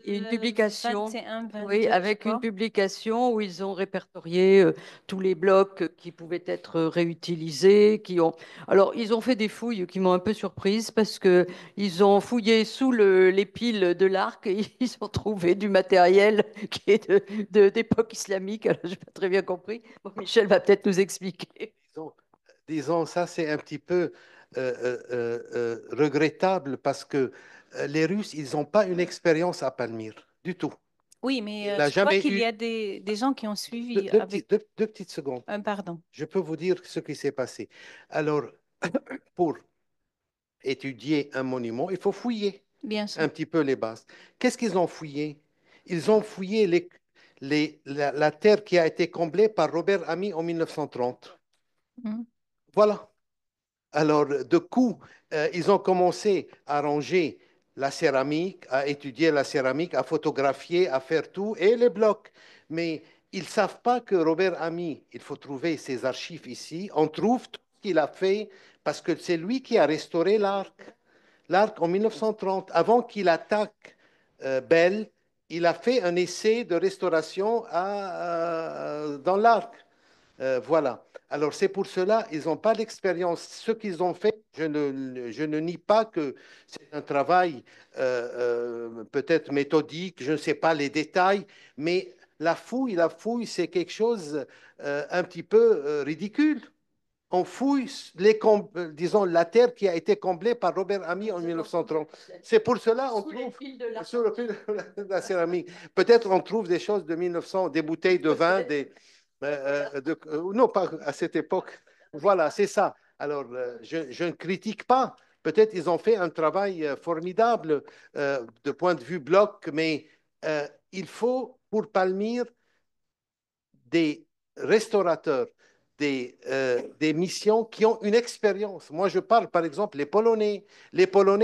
Et une publication, 2021-22, oui, je avec une crois. publication où ils ont répertorié tous les blocs qui pouvaient être réutilisés, qui ont. Alors, ils ont fait des fouilles qui m'ont un peu surprise parce que ils ont fouillé sous les piles de l'arc et ils ont trouvé du matériel qui est d'époque islamique. Alors, je n'ai pas très bien compris. Bon, Michel va peut-être nous expliquer. Disons, disons, ça c'est un petit peu regrettable parce que les Russes, ils n'ont pas une expérience à Palmyre du tout. Oui, mais Il n'a je crois jamais qu'il y eu a des gens qui ont suivi avec... deux petites secondes. Pardon, Je peux vous dire ce qui s'est passé. Alors, pour étudier un monument, il faut fouiller bien sûr. un petit peu les bases. Qu'est-ce qu'ils ont fouillé? Ils ont fouillé la terre qui a été comblée par Robert Ami en 1930. Mhm. Voilà. Alors, de coup, ils ont commencé à ranger la céramique, à étudier la céramique, à photographier, à faire tout, et les blocs. Mais ils ne savent pas que Robert Ami, il faut trouver ses archives ici, on trouve tout ce qu'il a fait, parce que c'est lui qui a restauré l'arc. L'arc en 1930, avant qu'il attaque Belle, il a fait un essai de restauration dans l'arc. Voilà. Alors, c'est pour cela, ils n'ont pas l'expérience. Ce qu'ils ont fait, je ne nie pas que c'est un travail peut-être méthodique, je ne sais pas les détails, mais la fouille, c'est quelque chose un petit peu ridicule. On fouille disons, la terre qui a été comblée par Robert Ami en 1930. C'est pour cela on trouve sur le fil de la céramique. Peut-être on trouve des choses de 1900, des bouteilles de vin, non pas à cette époque. Voilà, c'est ça. Alors, je ne critique pas. Peut-être ils ont fait un travail formidable de point de vue bloc, mais il faut pour Palmyre des restaurateurs, des missions qui ont une expérience. Moi, je parle par exemple les Polonais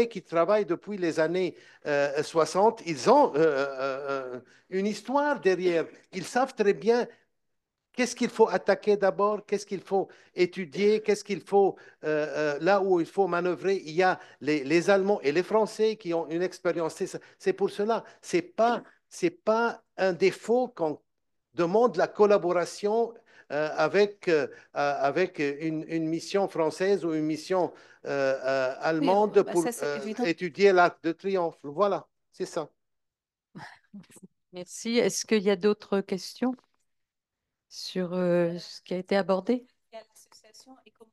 qui travaillent depuis les années 60, ils ont une histoire derrière. Ils savent très bien qu'est-ce qu'il faut attaquer d'abord, qu'est-ce qu'il faut étudier, qu'est-ce qu'il faut, là où il faut manœuvrer. Il y a les Allemands et les Français qui ont une expérience. C'est pour cela, c'est pas un défaut qu'on demande la collaboration avec une mission française ou une mission Oui, allemande bah pour ça c'est évident. étudier l'Arc de Triomphe. Voilà, c'est ça. Merci. Est-ce qu'il y a d'autres questions sur ce qui a été abordé? Il y a l'association Ecomos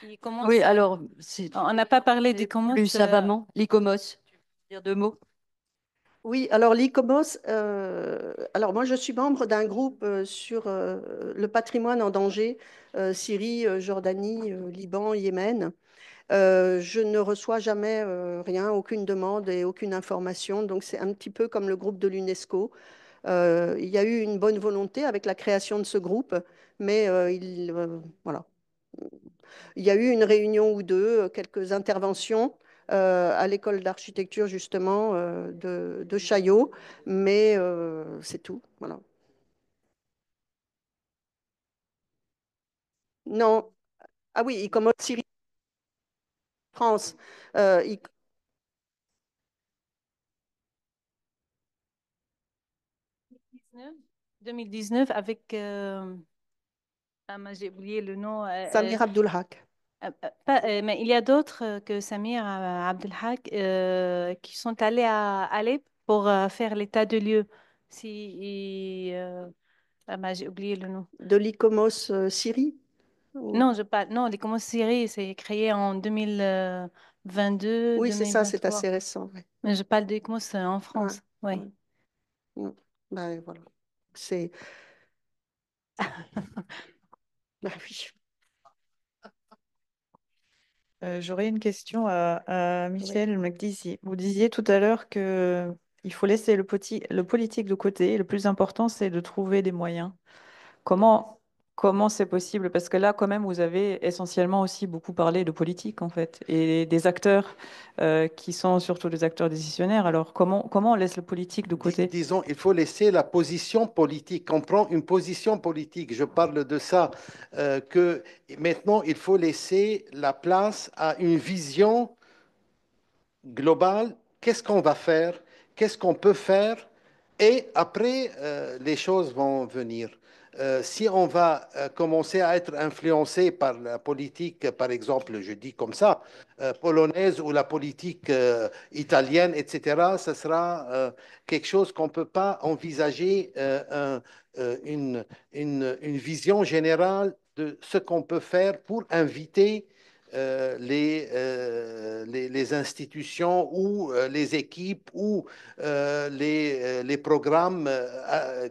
qui commence. Oui, alors, c'est On n'a pas parlé d'Ecomos. plus savamment, l'ICOMOS. Tu veux dire deux mots? Oui, alors l'ICOMOS, alors moi je suis membre d'un groupe sur le patrimoine en danger, Syrie, Jordanie, Liban, Yémen. Je ne reçois jamais rien, aucune demande et aucune information, donc c'est un petit peu comme le groupe de l'UNESCO. Il y a eu une bonne volonté avec la création de ce groupe, mais voilà. Il y a eu une réunion ou deux, quelques interventions à l'école d'architecture justement de Chaillot, mais c'est tout. Voilà. Non, ah oui, ICOMOS Syrie France. Euh, I- 2019 avec j'ai oublié le nom. Samir Abdulhak. Mais il y a d'autres que Samir Abdelhak qui sont allés à Alep pour faire l'état de lieu. Si, j'ai oublié le nom. De l'ICOMOS Syrie? Non, je parle. Non, les commences Syrie, c'est créé en 2022, Oui, c'est ça, c'est 2023. assez récent. Ouais. Mais je parle des commences en Ouais, France. Oui. ouais. Mm. Ben, voilà. C'est. Ben oui. J'aurais une question à Michel Mcdisi. Vous disiez tout à l'heure que il faut laisser le politique de côté. Le plus important, c'est de trouver des moyens. Comment, comment c'est possible? Parce que là, quand même, vous avez essentiellement aussi beaucoup parlé de politique, en fait, et des acteurs qui sont surtout des acteurs décisionnaires. Alors, comment on laisse le politique de côté? Disons, il faut laisser la position politique. On prend une position politique. Je parle de ça, que maintenant, il faut laisser la place à une vision global, qu'est-ce qu'on va faire, qu'est-ce qu'on peut faire, et après, les choses vont venir. Si on va commencer à être influencé par la politique, par exemple, je dis comme ça, polonaise ou la politique italienne, etc., ce sera quelque chose qu'on ne peut pas envisager une vision générale de ce qu'on peut faire pour inviter les institutions ou les équipes ou les programmes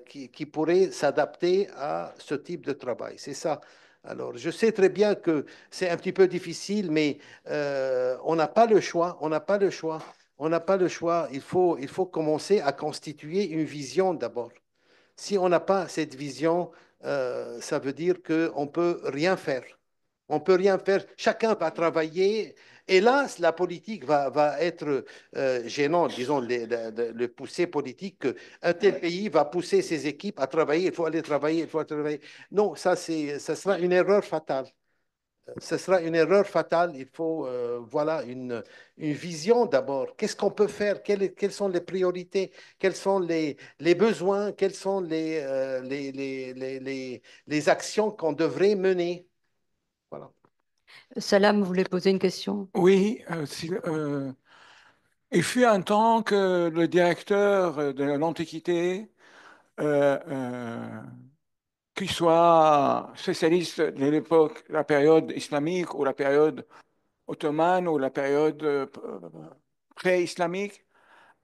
qui pourraient s'adapter à ce type de travail. C'est ça. Alors, je sais très bien que c'est un petit peu difficile, mais on n'a pas le choix. On n'a pas le choix. On n'a pas le choix. Il faut commencer à constituer une vision d'abord. Si on n'a pas cette vision, ça veut dire qu'on ne peut rien faire. On ne peut rien faire. Chacun va travailler. Et là, la politique va être gênante, disons, le pousser politique. Un tel pays va pousser ses équipes à travailler. Il faut aller travailler, il faut aller travailler. Non, ça sera une erreur fatale. ce sera une erreur fatale. Il faut voilà, une vision d'abord. Qu'est-ce qu'on peut faire? Quelles sont les priorités? Quels sont les besoins? Quelles sont les actions qu'on devrait mener? Voilà. Salam voulait poser une question. Oui, il fut un temps que le directeur de l'Antiquité, euh, euh, qu'il soit spécialiste de l'époque, la période islamique ou la période ottomane ou la période pré-islamique,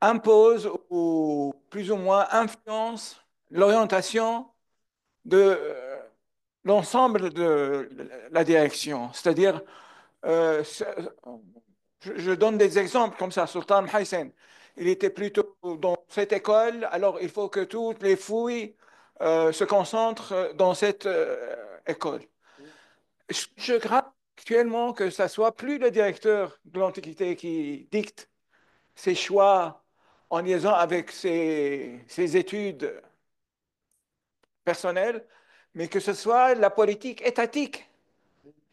impose ou plus ou moins influence l'orientation de l'ensemble de la direction. C'est-à-dire, euh, je donne des exemples comme ça. Sultan Hassan, il était plutôt dans cette école, alors il faut que toutes les fouilles se concentrent dans cette école. Je crains actuellement que ça soit plus le directeur de l'Antiquité qui dicte ses choix en liaison avec ses études personnelles, mais que ce soit la politique étatique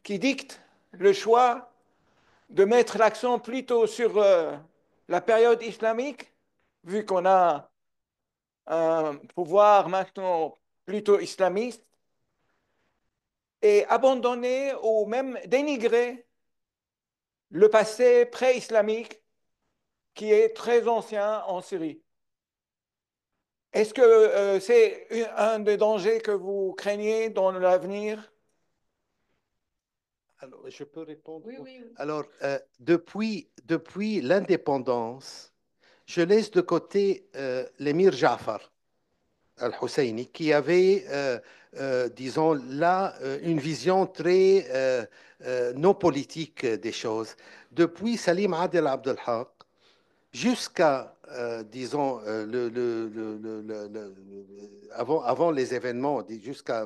qui dicte le choix de mettre l'accent plutôt sur la période islamique, vu qu'on a un pouvoir maintenant plutôt islamiste, et abandonner ou même dénigrer le passé pré-islamique qui est très ancien en Syrie. Est-ce que c'est un des dangers que vous craignez dans l'avenir? Alors, je peux répondre? Oui, oui, oui. Alors, depuis l'indépendance, je laisse de côté l'émir Jafar al-Husseini, qui avait, disons, là, une vision très non politique des choses. Depuis Salim Adel Abdel Haq, jusqu'à, disons, avant les événements, jusqu'à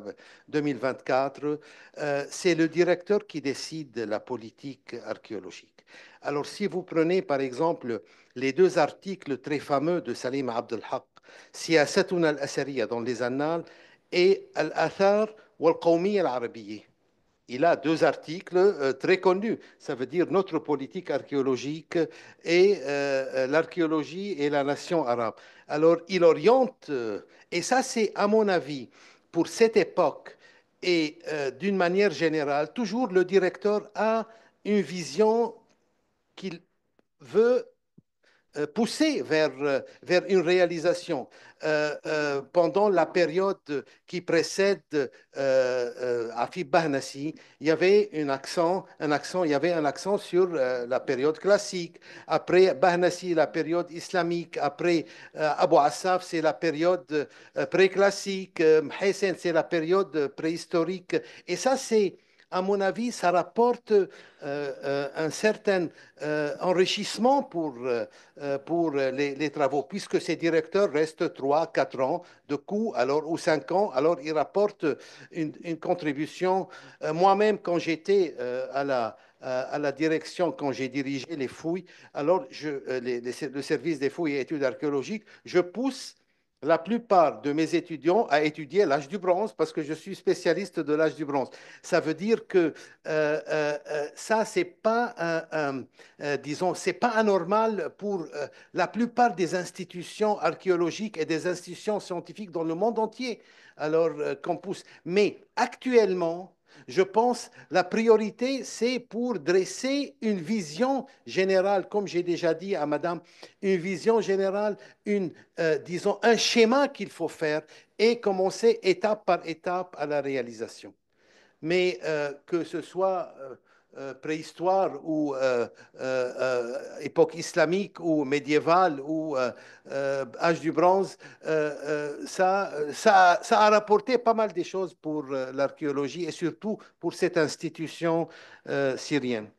2024, c'est le directeur qui décide la politique archéologique. Alors, si vous prenez, par exemple, les deux articles très fameux de Salim Abdel Haq, Siyasatuna al-Asariya dans les Annales et Al-Athar wal-Qawmiya al-Arabiyya, il a deux articles très connus. Ça veut dire notre politique archéologique et l'archéologie et la nation arabe. Alors, il oriente, et ça c'est à mon avis, pour cette époque et d'une manière générale, toujours le directeur a une vision qu'il veut poussé vers une réalisation. Pendant la période qui précède Afib Bahnasi, il y avait il y avait un accent sur la période classique. Après Bahnasi, la période islamique. Après Abu Assaf, c'est la période pré-classique. Hessen, c'est la période préhistorique. Et ça, c'est à mon avis, ça rapporte un certain enrichissement pour les travaux, puisque ces directeurs restent 3, 4 ans de coût, alors, ou 5 ans, alors ils rapportent une contribution. Moi-même, quand j'étais à la direction, quand j'ai dirigé les fouilles, alors le service des fouilles et études archéologiques, je pousse la plupart de mes étudiants à étudier l'âge du bronze parce que je suis spécialiste de l'âge du bronze. Ça veut dire que ça, c'est pas, disons, c'est pas anormal pour la plupart des institutions archéologiques et des institutions scientifiques dans le monde entier. Alors, qu'on pousse. Mais actuellement, je pense la priorité, c'est pour dresser une vision générale, comme j'ai déjà dit à Madame, une vision générale, disons, un schéma qu'il faut faire et commencer étape par étape à la réalisation. Mais que ce soit préhistoire ou époque islamique ou médiévale ou âge du bronze, ça a rapporté pas mal de choses pour l'archéologie et surtout pour cette institution syrienne.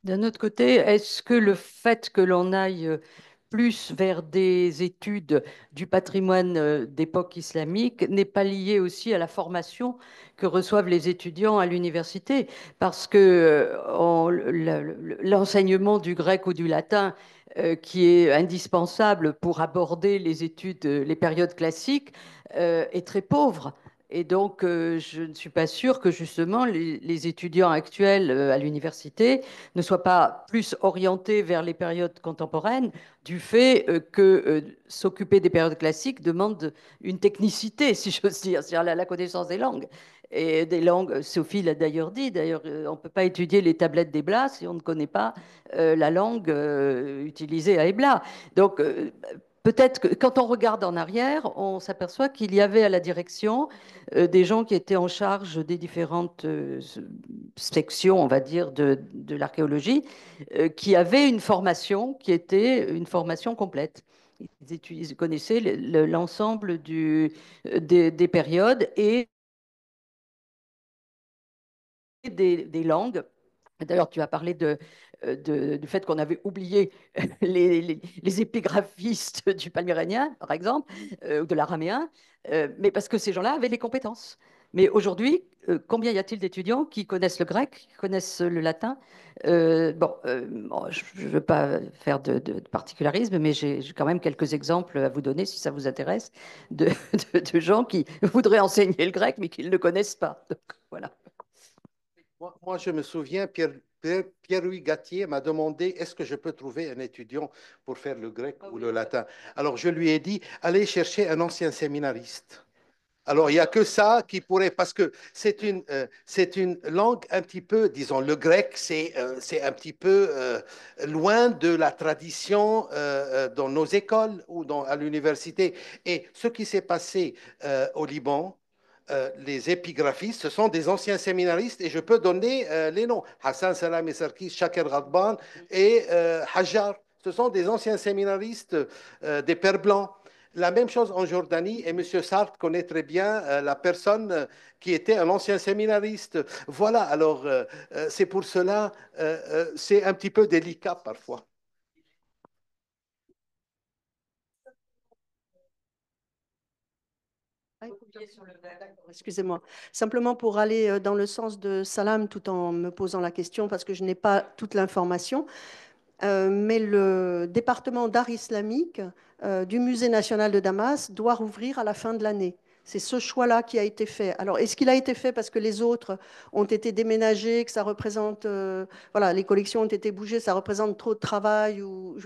D'un autre côté, est-ce que le fait que l'on aille plus vers des études du patrimoine d'époque islamique n'est pas lié aussi à la formation que reçoivent les étudiants à l'université? Parce que l'enseignement du grec ou du latin, qui est indispensable pour aborder les études, les périodes classiques, est très pauvre. Et donc, je ne suis pas sûre que justement les étudiants actuels à l'université ne soient pas plus orientés vers les périodes contemporaines du fait que s'occuper des périodes classiques demande une technicité, si j'ose dire, c'est-à-dire la connaissance des langues. Et des langues, Sophie l'a d'ailleurs dit, d'ailleurs, on ne peut pas étudier les tablettes d'Ebla si on ne connaît pas la langue utilisée à Ebla. Donc, peut-être que quand on regarde en arrière, on s'aperçoit qu'il y avait à la direction des gens qui étaient en charge des différentes sections, on va dire, de l'archéologie, qui avaient une formation qui était une formation complète. Ils connaissaient l'ensemble des périodes et des langues. D'ailleurs, tu as parlé du fait qu'on avait oublié les épigraphistes du palmyrénien, par exemple, ou de l'araméen, mais parce que ces gens-là avaient les compétences. Mais aujourd'hui, combien y a-t-il d'étudiants qui connaissent le grec, qui connaissent le latin? Bon, je ne veux pas faire de particularisme, mais j'ai quand même quelques exemples à vous donner, si ça vous intéresse, de, de gens qui voudraient enseigner le grec, mais qui ne le connaissent pas. Donc, voilà. Moi, je me souviens, Pierre-Louis Gattier m'a demandé est-ce que je peux trouver un étudiant pour faire le grec ou le latin. Alors, je lui ai dit allez chercher un ancien séminariste. Alors, il n'y a que ça qui pourrait, parce que c'est une langue un petit peu, disons, le grec, c'est un petit peu loin de la tradition dans nos écoles ou à l'université. Et ce qui s'est passé au Liban, les épigraphistes, ce sont des anciens séminaristes et je peux donner les noms. Hassan Salam Sarkis, Shakir Ghadban et Hajar. Ce sont des anciens séminaristes des Pères Blancs. La même chose en Jordanie, et M. Sartre connaît très bien la personne qui était un ancien séminariste. Voilà, alors c'est pour cela, c'est un petit peu délicat parfois. Excusez-moi. Simplement pour aller dans le sens de Salam tout en me posant la question, parce que je n'ai pas toute l'information, mais le département d'art islamique du Musée national de Damas doit rouvrir à la fin de l'année. C'est ce choix-là qui a été fait. Alors, est-ce qu'il a été fait parce que les autres ont été déménagés, que ça représente, voilà, les collections ont été bougées, ça représente trop de travail ou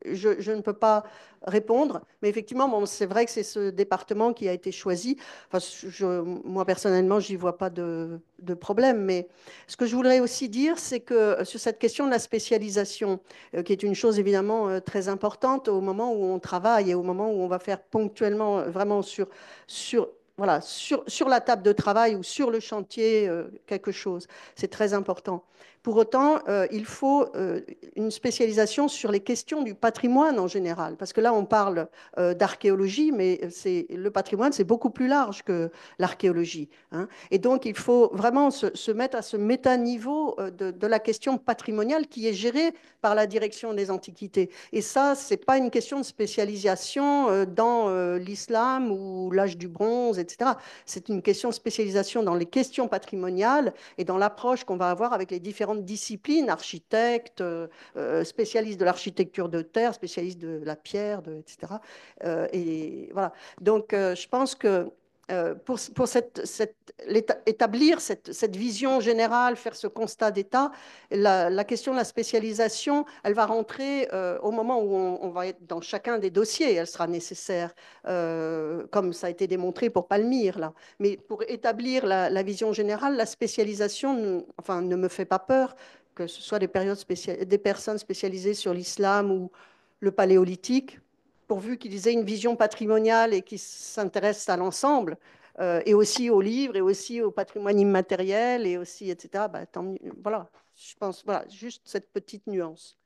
je ne peux pas répondre. Mais effectivement, bon, c'est vrai que c'est ce département qui a été choisi. Enfin, moi, personnellement, je n'y vois pas de problème. Mais ce que je voudrais aussi dire, c'est que sur cette question de la spécialisation, qui est une chose évidemment très importante au moment où on travaille et au moment où on va faire ponctuellement, vraiment voilà, sur la table de travail ou sur le chantier quelque chose. C'est très important. Pour autant, il faut une spécialisation sur les questions du patrimoine en général, parce que là, on parle d'archéologie, mais le patrimoine, c'est beaucoup plus large que l'archéologie, hein. Et donc, il faut vraiment se mettre à ce métaniveau de la question patrimoniale qui est gérée par la direction des antiquités. Et ça, ce n'est pas une question de spécialisation dans l'islam ou l'âge du bronze, etc. C'est une question de spécialisation dans les questions patrimoniales et dans l'approche qu'on va avoir avec les différentes disciplines, architectes, spécialistes de l'architecture de terre, spécialistes de la pierre, etc. Et voilà. Donc, je pense que pour établir cette vision générale, faire ce constat d'état, la question de la spécialisation, elle va rentrer au moment où on va être dans chacun des dossiers. Elle sera nécessaire, comme ça a été démontré pour Palmyre, là. Mais pour établir la vision générale, la spécialisation, enfin, ne me fait pas peur, que ce soit des personnes spécialisées sur l'islam ou le paléolithique, pourvu qu'ils aient une vision patrimoniale et qu'ils s'intéressent à l'ensemble, et aussi aux livres, et aussi au patrimoine immatériel, et aussi, etc. Bah, voilà, je pense, voilà, juste cette petite nuance.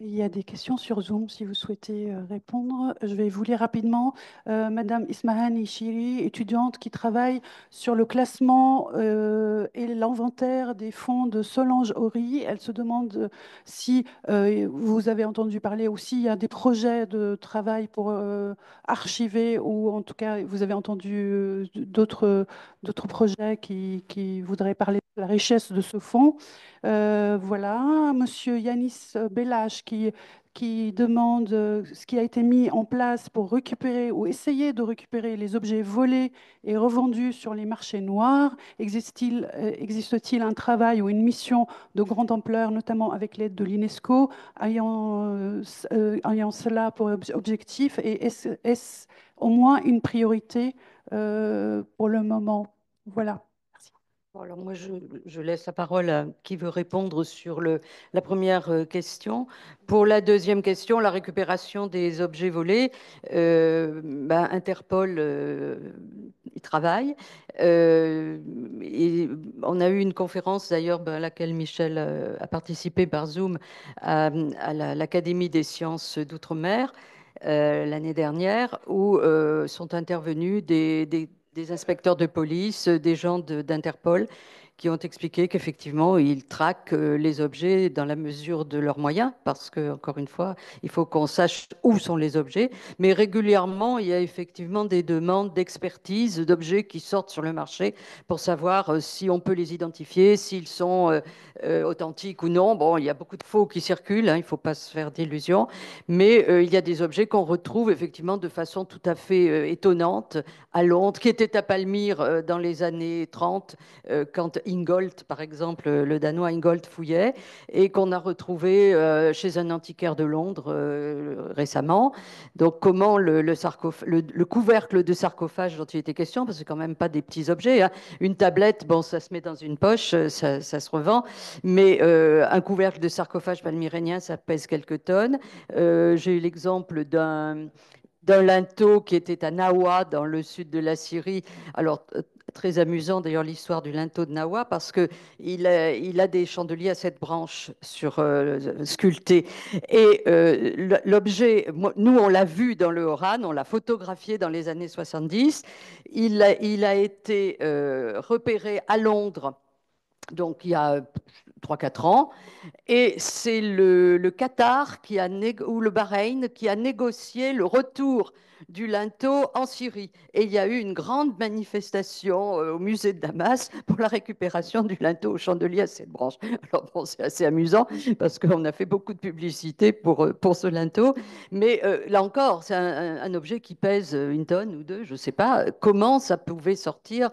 Il y a des questions sur Zoom si vous souhaitez répondre. Je vais vous lire rapidement. Madame Ismahani Chiri, étudiante qui travaille sur le classement et l'inventaire des fonds de Solange Horry. Elle se demande si vous avez entendu parler aussi, il y a des projets de travail pour archiver, ou en tout cas, vous avez entendu d'autres projets qui voudraient parler de la richesse de ce fonds. Voilà, Monsieur Yanis Bellage qui qui demande ce qui a été mis en place pour récupérer ou essayer de récupérer les objets volés et revendus sur les marchés noirs? Existe-t-il un travail ou une mission de grande ampleur, notamment avec l'aide de l'UNESCO, ayant cela pour objectif? Et est-ce au moins une priorité pour le moment? Voilà. Bon, alors moi, je laisse la parole à qui veut répondre sur la première question. Pour la deuxième question, la récupération des objets volés, Interpol y travaille. Et on a eu une conférence d'ailleurs à laquelle Michel a participé par Zoom à l'Académie des sciences d'outre-mer l'année dernière, où sont intervenus des inspecteurs de police, des gens d'Interpol, qui ont expliqué qu'effectivement, ils traquent les objets dans la mesure de leurs moyens, parce que, encore une fois, il faut qu'on sache où sont les objets. Mais régulièrement, il y a effectivement des demandes d'expertise d'objets qui sortent sur le marché pour savoir si on peut les identifier, s'ils sont authentiques ou non. Bon, il y a beaucoup de faux qui circulent, hein, il ne faut pas se faire d'illusions, mais il y a des objets qu'on retrouve effectivement de façon tout à fait étonnante à Londres, qui étaient à Palmyre dans les années 30, quand Ingold, par exemple, le Danois Ingold fouillait, et qu'on a retrouvé chez un antiquaire de Londres récemment. Donc, comment le couvercle de sarcophage dont il était question, parce que c'est quand même pas des petits objets, hein. Une tablette, bon, ça se met dans une poche, ça se revend, mais un couvercle de sarcophage palmyrénien, ça pèse quelques tonnes. J'ai eu l'exemple d'un linteau qui était à Nawa, dans le sud de la Syrie. Alors, très amusant d'ailleurs l'histoire du linteau de Nawa, parce qu'il a des chandeliers à 7 branches sculptés. Et l'objet, nous on l'a vu dans le Horan, on l'a photographié dans les années 70. Il a été repéré à Londres, donc il y a 3-4 ans. Et c'est le Qatar ou le Bahreïn qui a négocié le retour du linteau en Syrie. Et il y a eu une grande manifestation au musée de Damas pour la récupération du linteau au chandelier à 7 branches. Alors bon, c'est assez amusant parce qu'on a fait beaucoup de publicité pour ce linteau. Mais là encore, c'est un objet qui pèse 1 tonne ou 2, je ne sais pas. Comment ça pouvait sortir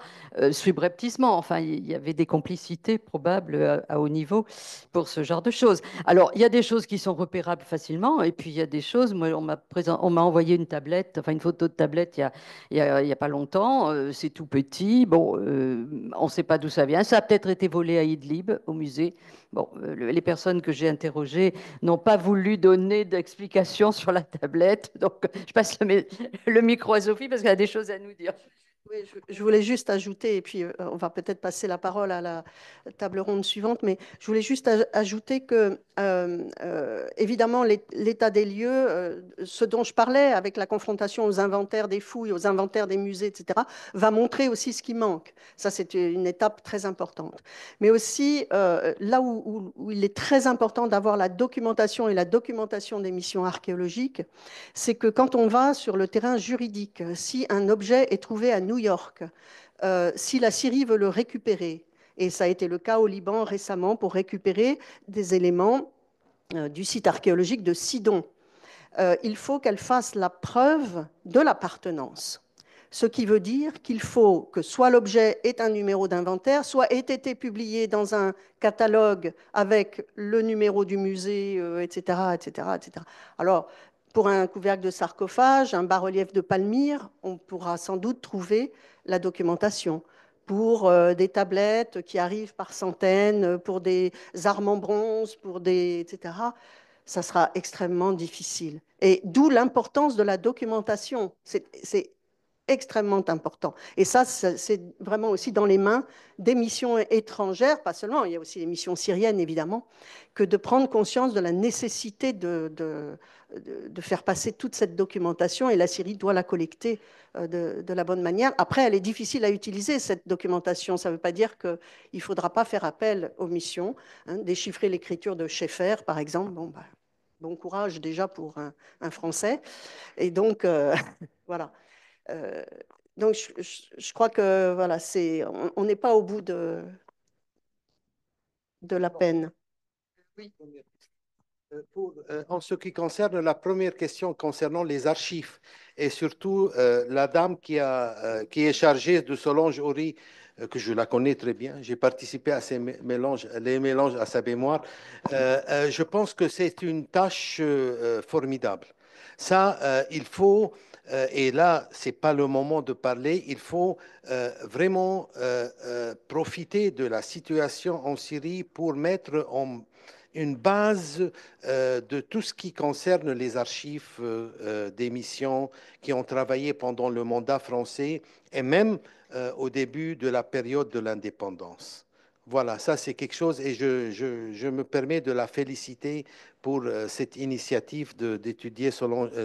subrepticement? Enfin, il y avait des complicités probables à haut niveau pour ce genre de choses. Alors, il y a des choses qui sont repérables facilement, et puis il y a des choses, moi, on m'a envoyé une tablette, enfin une photo de tablette il y a pas longtemps, c'est tout petit, bon, on ne sait pas d'où ça vient, ça a peut-être été volé à Idlib, au musée. Bon, les personnes que j'ai interrogées n'ont pas voulu donner d'explications sur la tablette, donc je passe le micro à Sophie parce qu'elle a des choses à nous dire. Oui, je voulais juste ajouter, et puis on va peut-être passer la parole à la table ronde suivante, mais je voulais juste ajouter que, évidemment, l'état des lieux, ce dont je parlais avec la confrontation aux inventaires des fouilles, aux inventaires des musées, etc., va montrer aussi ce qui manque. Ça, c'est une étape très importante. Mais aussi, là où il est très important d'avoir la documentation et la documentation des missions archéologiques, c'est que quand on va sur le terrain juridique, si un objet est trouvé à New York, si la Syrie veut le récupérer, et ça a été le cas au Liban récemment pour récupérer des éléments du site archéologique de Sidon, il faut qu'elle fasse la preuve de l'appartenance. Ce qui veut dire qu'il faut que soit l'objet ait un numéro d'inventaire, soit ait été publié dans un catalogue avec le numéro du musée, etc., etc., etc. Alors, pour un couvercle de sarcophage, un bas-relief de Palmyre, on pourra sans doute trouver la documentation. Pour des tablettes qui arrivent par centaines, pour des armes en bronze, etc., ça sera extrêmement difficile. Et d'où l'importance de la documentation. C'est extrêmement important. Et ça, c'est vraiment aussi dans les mains des missions étrangères, pas seulement, il y a aussi les missions syriennes, évidemment, que de prendre conscience de la nécessité de faire passer toute cette documentation, et la Syrie doit la collecter de la bonne manière. Après, elle est difficile à utiliser, cette documentation. Ça ne veut pas dire qu'il ne faudra pas faire appel aux missions, hein, déchiffrer l'écriture de Schaeffer, par exemple. Bon courage déjà pour un Français. Et donc, voilà. Euh, donc, je crois que voilà, on n'est pas au bout de la peine. Oui. En ce qui concerne la première question concernant les archives, et surtout la dame qui est chargée de Solange Horry, que je la connais très bien, j'ai participé à les mélanges à sa mémoire, je pense que c'est une tâche formidable. Ça, il faut, et là, c'est pas le moment de parler, il faut vraiment profiter de la situation en Syrie pour mettre en une base de tout ce qui concerne les archives des missions qui ont travaillé pendant le mandat français et même au début de la période de l'indépendance. Voilà, ça c'est quelque chose et je me permets de la féliciter pour cette initiative d'étudier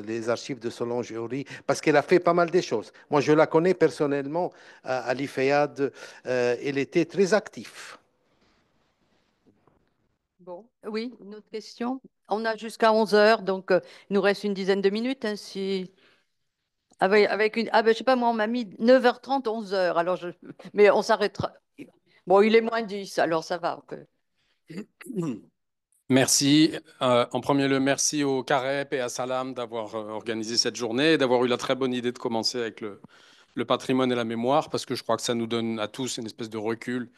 les archives de Solange Horry parce qu'elle a fait pas mal de choses. Moi, je la connais personnellement à l'IFEAD. Elle était très active. Bon, oui, une autre question. On a jusqu'à 11 heures, donc il nous reste une dizaine de minutes. Hein, si... avec une... Ah ben, je sais pas, moi, on m'a mis 9h30, 11 heures. Alors mais on s'arrêtera. Bon, il est moins 10, alors ça va. Merci. En premier lieu, merci au CAREP et à Salam d'avoir organisé cette journée et d'avoir eu la très bonne idée de commencer avec le patrimoine et la mémoire, parce que je crois que ça nous donne à tous une espèce de recul.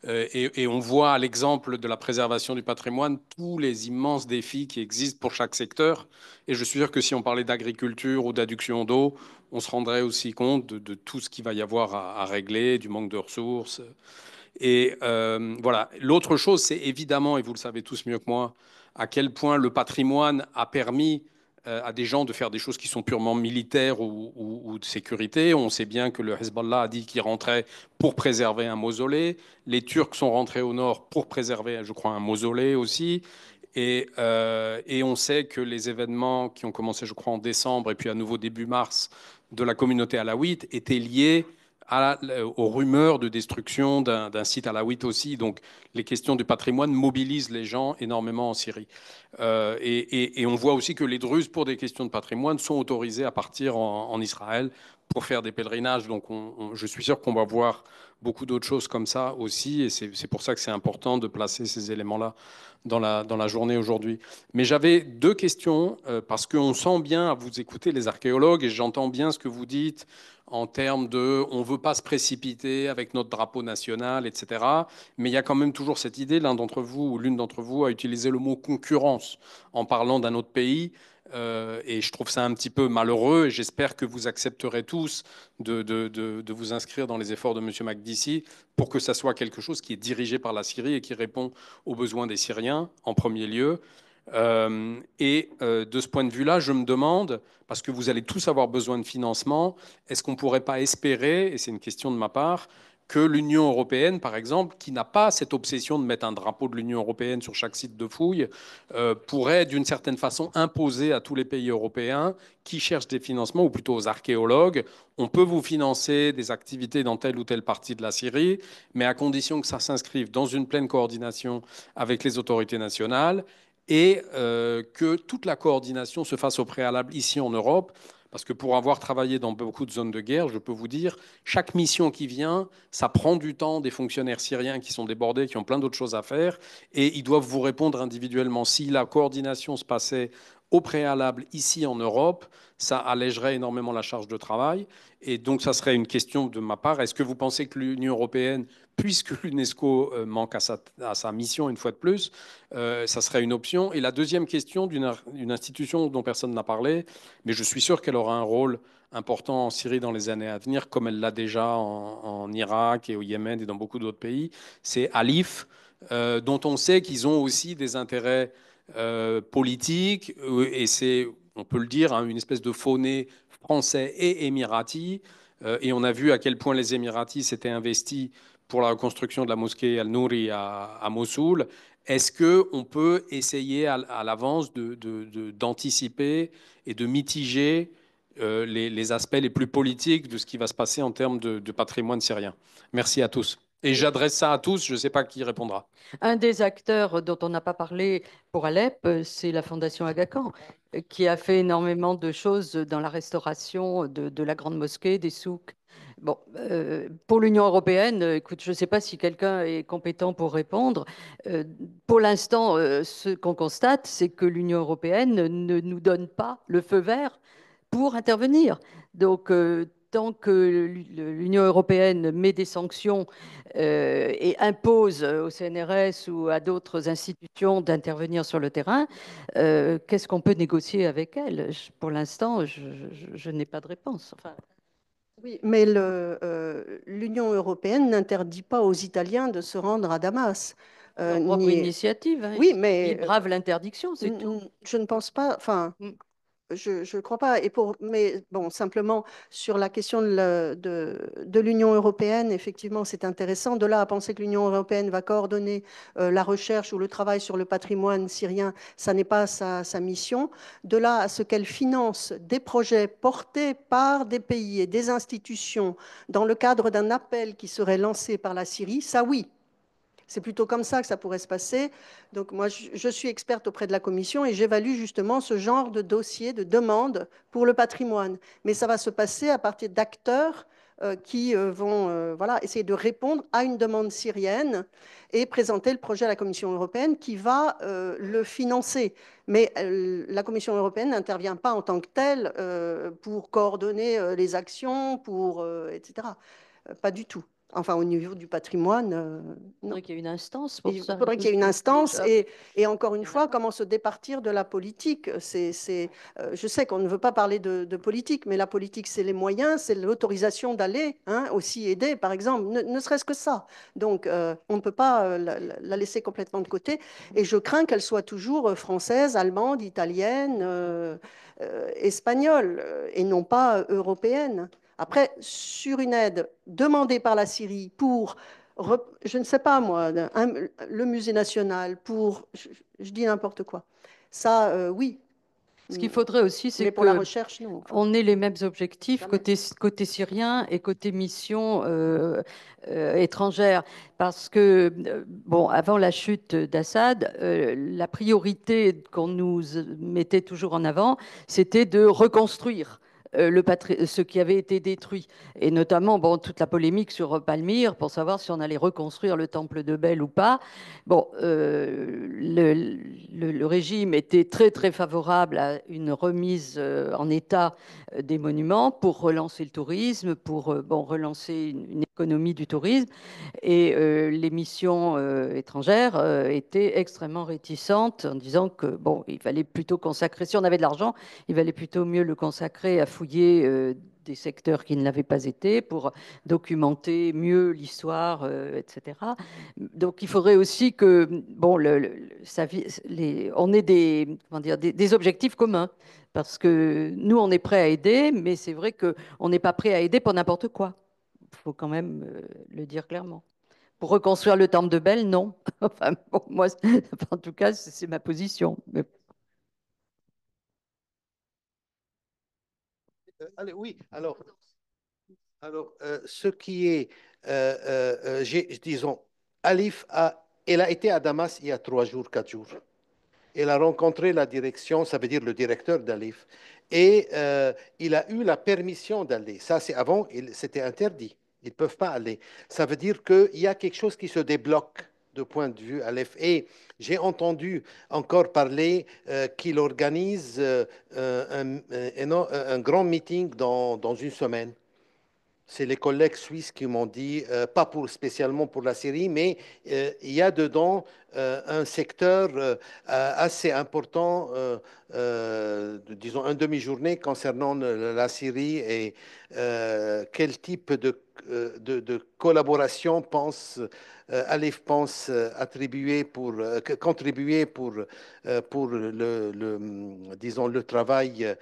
Et on voit à l'exemple de la préservation du patrimoine tous les immenses défis qui existent pour chaque secteur. Et je suis sûr que si on parlait d'agriculture ou d'adduction d'eau, on se rendrait aussi compte de tout ce qu'il va y avoir à régler, du manque de ressources. Et voilà. L'autre chose, c'est évidemment, et vous le savez tous mieux que moi, à quel point le patrimoine a permis à des gens de faire des choses qui sont purement militaires ou de sécurité. On sait bien que le Hezbollah a dit qu'il rentrait pour préserver un mausolée. Les Turcs sont rentrés au nord pour préserver, je crois, un mausolée aussi. Et on sait que les événements qui ont commencé, je crois, en décembre et puis à nouveau début mars de la communauté alawite étaient liés aux rumeurs de destruction d'un site alawite aussi. Donc les questions du patrimoine mobilisent les gens énormément en Syrie. Et on voit aussi que les Druzes, pour des questions de patrimoine, sont autorisés à partir en Israël pour faire des pèlerinages. Donc je suis sûr qu'on va voir beaucoup d'autres choses comme ça aussi. Et c'est pour ça que c'est important de placer ces éléments-là dans la journée aujourd'hui. Mais j'avais deux questions, parce qu'on sent bien à vous écouter les archéologues, et j'entends bien ce que vous dites en termes de on ne veut pas se précipiter avec notre drapeau national, etc. Mais il y a quand même toujours cette idée, l'un d'entre vous ou l'une d'entre vous a utilisé le mot concurrence en parlant d'un autre pays. Et je trouve ça un petit peu malheureux, et j'espère que vous accepterez tous de vous inscrire dans les efforts de M. Makdissi pour que ça soit quelque chose qui est dirigé par la Syrie et qui répond aux besoins des Syriens en premier lieu. De ce point de vue-là, je me demande, parce que vous allez tous avoir besoin de financement, est-ce qu'on ne pourrait pas espérer, et c'est une question de ma part, que l'Union européenne, par exemple, qui n'a pas cette obsession de mettre un drapeau de l'Union européenne sur chaque site de fouille, pourrait d'une certaine façon imposer à tous les pays européens qui cherchent des financements, ou plutôt aux archéologues, on peut vous financer des activités dans telle ou telle partie de la Syrie, mais à condition que ça s'inscrive dans une pleine coordination avec les autorités nationales et que toute la coordination se fasse au préalable ici en Europe. Parce que pour avoir travaillé dans beaucoup de zones de guerre, je peux vous dire, chaque mission qui vient, ça prend du temps des fonctionnaires syriens qui sont débordés, qui ont plein d'autres choses à faire, et ils doivent vous répondre individuellement. Si la coordination se passait au préalable ici en Europe, ça allégerait énormément la charge de travail. Et donc, ça serait une question de ma part. Est-ce que vous pensez que l'Union européenne, puisque l'UNESCO manque à sa mission une fois de plus, ça serait une option? Et la deuxième question d'une institution dont personne n'a parlé, mais je suis sûr qu'elle aura un rôle important en Syrie dans les années à venir, comme elle l'a déjà en Irak et au Yémen et dans beaucoup d'autres pays, c'est Alif, dont on sait qu'ils ont aussi des intérêts politiques, et c'est, on peut le dire, hein, une espèce de faux nez français et émirati. Et on a vu à quel point les Émiratis s'étaient investis pour la reconstruction de la mosquée Al-Nouri à Mossoul. Est-ce qu'on peut essayer à l'avance d'anticiper et de mitiger les aspects les plus politiques de ce qui va se passer en termes de patrimoine syrien? Merci à tous. Et j'adresse ça à tous, je ne sais pas qui répondra. Un des acteurs dont on n'a pas parlé pour Alep, c'est la Fondation Aga Khan, qui a fait énormément de choses dans la restauration de la grande mosquée, des souks. Bon, pour l'Union européenne, écoute, je ne sais pas si quelqu'un est compétent pour répondre. Pour l'instant, ce qu'on constate, c'est que l'Union européenne ne nous donne pas le feu vert pour intervenir. Donc, tant que l'Union européenne met des sanctions et impose au CNRS ou à d'autres institutions d'intervenir sur le terrain, qu'est-ce qu'on peut négocier avec elle? Pour l'instant, je n'ai pas de réponse. Enfin, Oui, mais l'Union européenne n'interdit pas aux Italiens de se rendre à Damas. leur propre initiative, hein. Oui, mais Ils bravent l'interdiction, c'est tout. je ne pense pas. Enfin, je ne crois pas. Mais bon, simplement sur la question de l'Union européenne, effectivement, c'est intéressant. De là à penser que l'Union européenne va coordonner la recherche ou le travail sur le patrimoine syrien, ça n'est pas sa mission. De là à ce qu'elle finance des projets portés par des pays et des institutions dans le cadre d'un appel qui serait lancé par la Syrie, ça oui. C'est plutôt comme ça que ça pourrait se passer. Donc moi, je suis experte auprès de la Commission et j'évalue justement ce genre de dossier, de demande pour le patrimoine. Mais ça va se passer à partir d'acteurs qui vont voilà, essayer de répondre à une demande syrienne et présenter le projet à la Commission européenne qui va le financer. Mais la Commission européenne n'intervient pas en tant que telle pour coordonner les actions, etc. Pas du tout. Enfin, au niveau du patrimoine, Il non. faudrait qu'il y ait une instance pour ça. Il faudrait qu'il y ait une instance et encore une fois, comment se départir de la politique. Je sais qu'on ne veut pas parler de politique, mais la politique, c'est les moyens, c'est l'autorisation d'aller hein, aussi aider, par exemple, ne serait-ce que ça. Donc, on ne peut pas la laisser complètement de côté. Et je crains qu'elle soit toujours française, allemande, italienne, espagnole, et non pas européenne. Après, sur une aide demandée par la Syrie pour, je ne sais pas moi, le musée national, je dis n'importe quoi. Ça, oui. Ce qu'il faudrait aussi, c'est Mais pour la que recherche, non. Enfin, on ait les mêmes objectifs jamais. côté syrien et côté mission étrangère. Parce que, bon, avant la chute d'Assad, la priorité qu'on nous mettait toujours en avant, c'était de reconstruire ce qui avait été détruit. Et notamment, bon, toute la polémique sur Palmyre pour savoir si on allait reconstruire le temple de Bel ou pas. Bon, le régime était très, très favorable à une remise en état des monuments pour relancer le tourisme, pour bon, relancer une économie du tourisme. Et les missions étrangères étaient extrêmement réticentes en disant que bon, il fallait plutôt consacrer, si on avait de l'argent, il valait plutôt mieux le consacrer à fouiller des secteurs qui ne l'avaient pas été pour documenter mieux l'histoire, etc. Donc il faudrait aussi que bon, on ait comment dire, des objectifs communs. Parce que nous, on est prêt à aider, mais c'est vrai qu'on n'est pas prêt à aider pour n'importe quoi. Il faut quand même le dire clairement. Pour reconstruire le temple de Bel, non. Enfin, bon, moi, en tout cas, c'est ma position. Mais... Allez, oui, alors ce qui est, disons, Alif elle a été à Damas il y a 3 jours, 4 jours. Elle a rencontré la direction, ça veut dire le directeur d'Alif, et il a eu la permission d'aller. Ça, c'est avant, c'était interdit. Ils ne peuvent pas aller. Ça veut dire qu'il y a quelque chose qui se débloque de point de vue Aleph. Et j'ai entendu encore parler qu'il organise un grand meeting dans une semaine. C'est les collègues suisses qui m'ont dit, pas spécialement pour la Syrie, mais il y a dedans un secteur assez important, disons une demi-journée concernant la Syrie et quel type de collaboration Aleph pense contribuer pour disons, le travail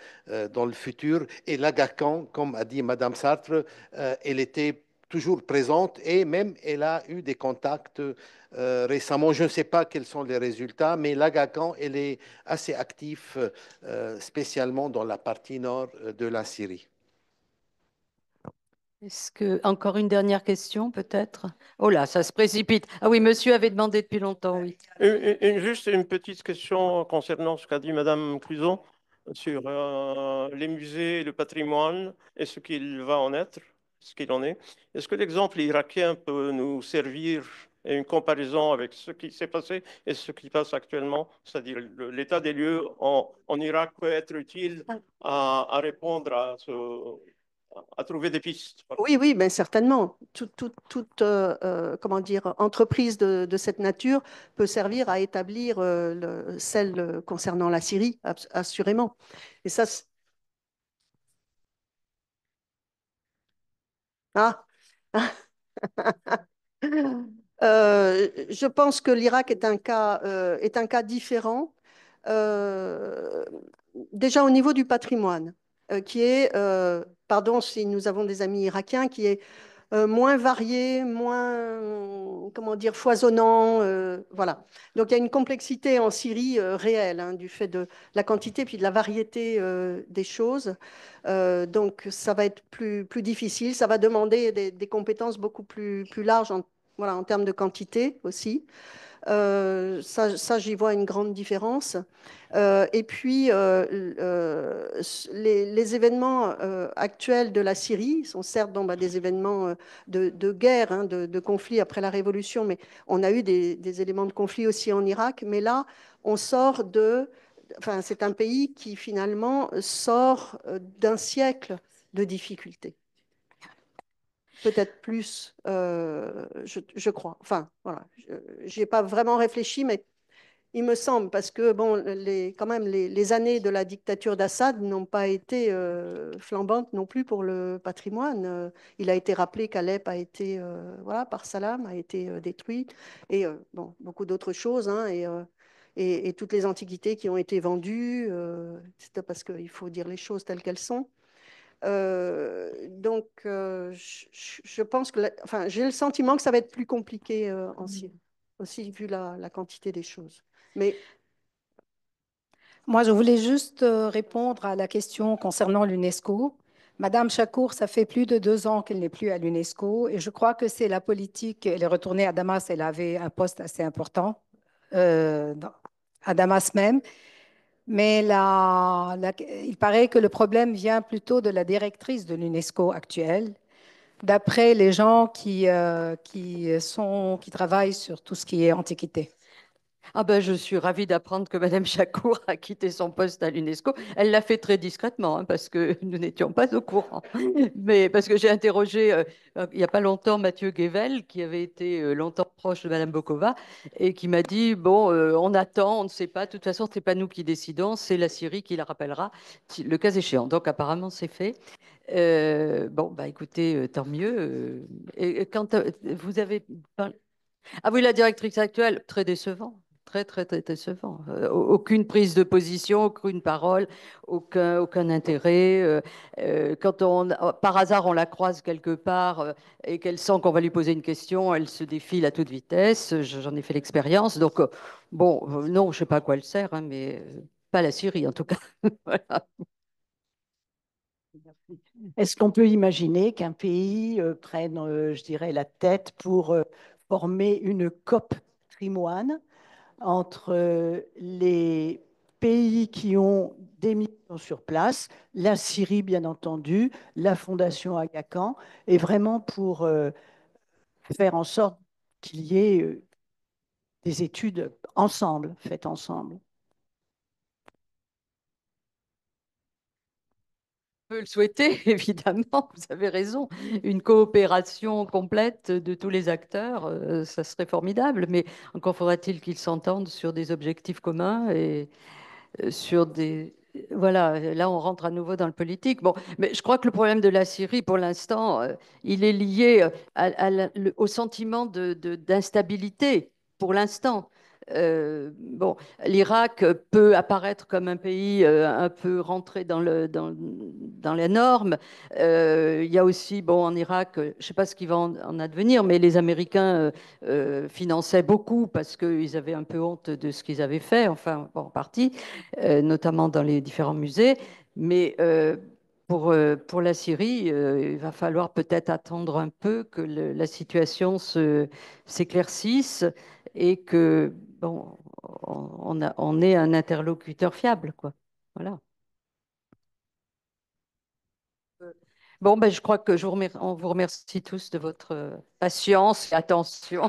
dans le futur. Et l'AGACAN, comme a dit Madame Sartre, elle était toujours présente et même elle a eu des contacts récemment. Je ne sais pas quels sont les résultats, mais l'AGACAN, elle est assez active, spécialement dans la partie nord de la Syrie. Est-ce que encore une dernière question, peut-être? Oh là, ça se précipite. Ah oui, monsieur avait demandé depuis longtemps, oui. Juste une petite question concernant ce qu'a dit Madame Cluzon sur les musées, le patrimoine et ce qu'il va en être. ce qu'il en est. Est-ce que l'exemple irakien peut nous servir à une comparaison avec ce qui s'est passé et ce qui passe actuellement? C'est-à-dire l'état des lieux en Irak peut être utile à répondre à trouver des pistes. Oui, oui, ben certainement. Toute comment dire, entreprise de cette nature peut servir à établir celle concernant la Syrie, assurément. Et ça, ah, je pense que l'Irak est un cas différent. Euh, Déjà au niveau du patrimoine, qui est, pardon si nous avons des amis irakiens, qui est moins varié, moins, comment dire, foisonnant. Voilà. Donc il y a une complexité en Syrie réelle, hein, du fait de la quantité puis de la variété des choses. Donc ça va être plus difficile. Ça va demander des compétences beaucoup plus larges voilà, en termes de quantité aussi. Ça, j'y vois une grande différence. Et puis, les événements actuels de la Syrie sont certes bon, bah, des événements de guerre, hein, de conflit après la Révolution, mais on a eu des éléments de conflit aussi en Irak. Mais là, on sort de... Enfin, c'est un pays qui finalement sort d'un siècle de difficultés. Peut-être plus, je crois. Enfin, voilà. Je n'ai pas vraiment réfléchi, mais il me semble, parce que bon, quand même, les années de la dictature d'Assad n'ont pas été flambantes non plus pour le patrimoine. Il a été rappelé qu'Alep a été, voilà, par Salam, a été détruit, et bon, beaucoup d'autres choses, hein, et toutes les antiquités qui ont été vendues, c'est parce qu'il faut dire les choses telles qu'elles sont. Donc, je pense que, enfin, j'ai le sentiment que ça va être plus compliqué en Syrie, aussi vu la quantité des choses. Mais Moi, je voulais juste répondre à la question concernant l'UNESCO. Madame Chakour, ça fait plus de 2 ans qu'elle n'est plus à l'UNESCO et je crois que c'est la politique. Elle est retournée à Damas, elle avait un poste assez important à Damas même. Mais il paraît que le problème vient plutôt de la directrice de l'UNESCO actuelle, d'après les gens qui travaillent sur tout ce qui est antiquité. Ah ben, je suis ravie d'apprendre que Madame Chakour a quitté son poste à l'UNESCO. Elle l'a fait très discrètement, hein, parce que nous n'étions pas au courant. Mais parce que j'ai interrogé il n'y a pas longtemps Mathieu Guével, qui avait été longtemps proche de Madame Bokova, et qui m'a dit, bon, on attend, on ne sait pas, de toute façon, ce n'est pas nous qui décidons, c'est la Syrie qui la rappellera, le cas échéant. Donc apparemment, c'est fait. Bon, bah écoutez, tant mieux. Et quand vous avez... Ah oui, la directrice actuelle, très décevant. Très, très, très décevant. Aucune prise de position, aucune parole, aucun intérêt. Quand par hasard on la croise quelque part et qu'elle sent qu'on va lui poser une question, elle se défile à toute vitesse. J'en ai fait l'expérience. Donc, bon, non, je ne sais pas à quoi elle sert, hein, mais pas la Syrie en tout cas. Voilà. Est-ce qu'on peut imaginer qu'un pays prenne, je dirais, la tête pour former une COP patrimoine entre les pays qui ont des missions sur place, la Syrie, bien entendu, la Fondation Aga Khan, et vraiment pour faire en sorte qu'il y ait des études ensemble, faites ensemble? Peut le souhaiter, évidemment, vous avez raison. Une coopération complète de tous les acteurs, ça serait formidable, mais encore faudra-t-il qu'ils s'entendent sur des objectifs communs et sur des... Voilà, là on rentre à nouveau dans le politique. Bon, mais je crois que le problème de la Syrie, pour l'instant, il est lié au sentiment d'instabilité, pour l'instant. Bon, l'Irak peut apparaître comme un pays un peu rentré dans les normes. Il y a aussi, bon, en Irak, je ne sais pas ce qui va en advenir, mais les Américains finançaient beaucoup parce qu'ils avaient un peu honte de ce qu'ils avaient fait, enfin, bon, en partie, notamment dans les différents musées. Mais pour la Syrie, il va falloir peut-être attendre un peu que la situation s'éclaircisse et que bon, on ait un interlocuteur fiable, quoi. Voilà. Bon, ben, je crois que on vous remercie tous de votre patience et attention.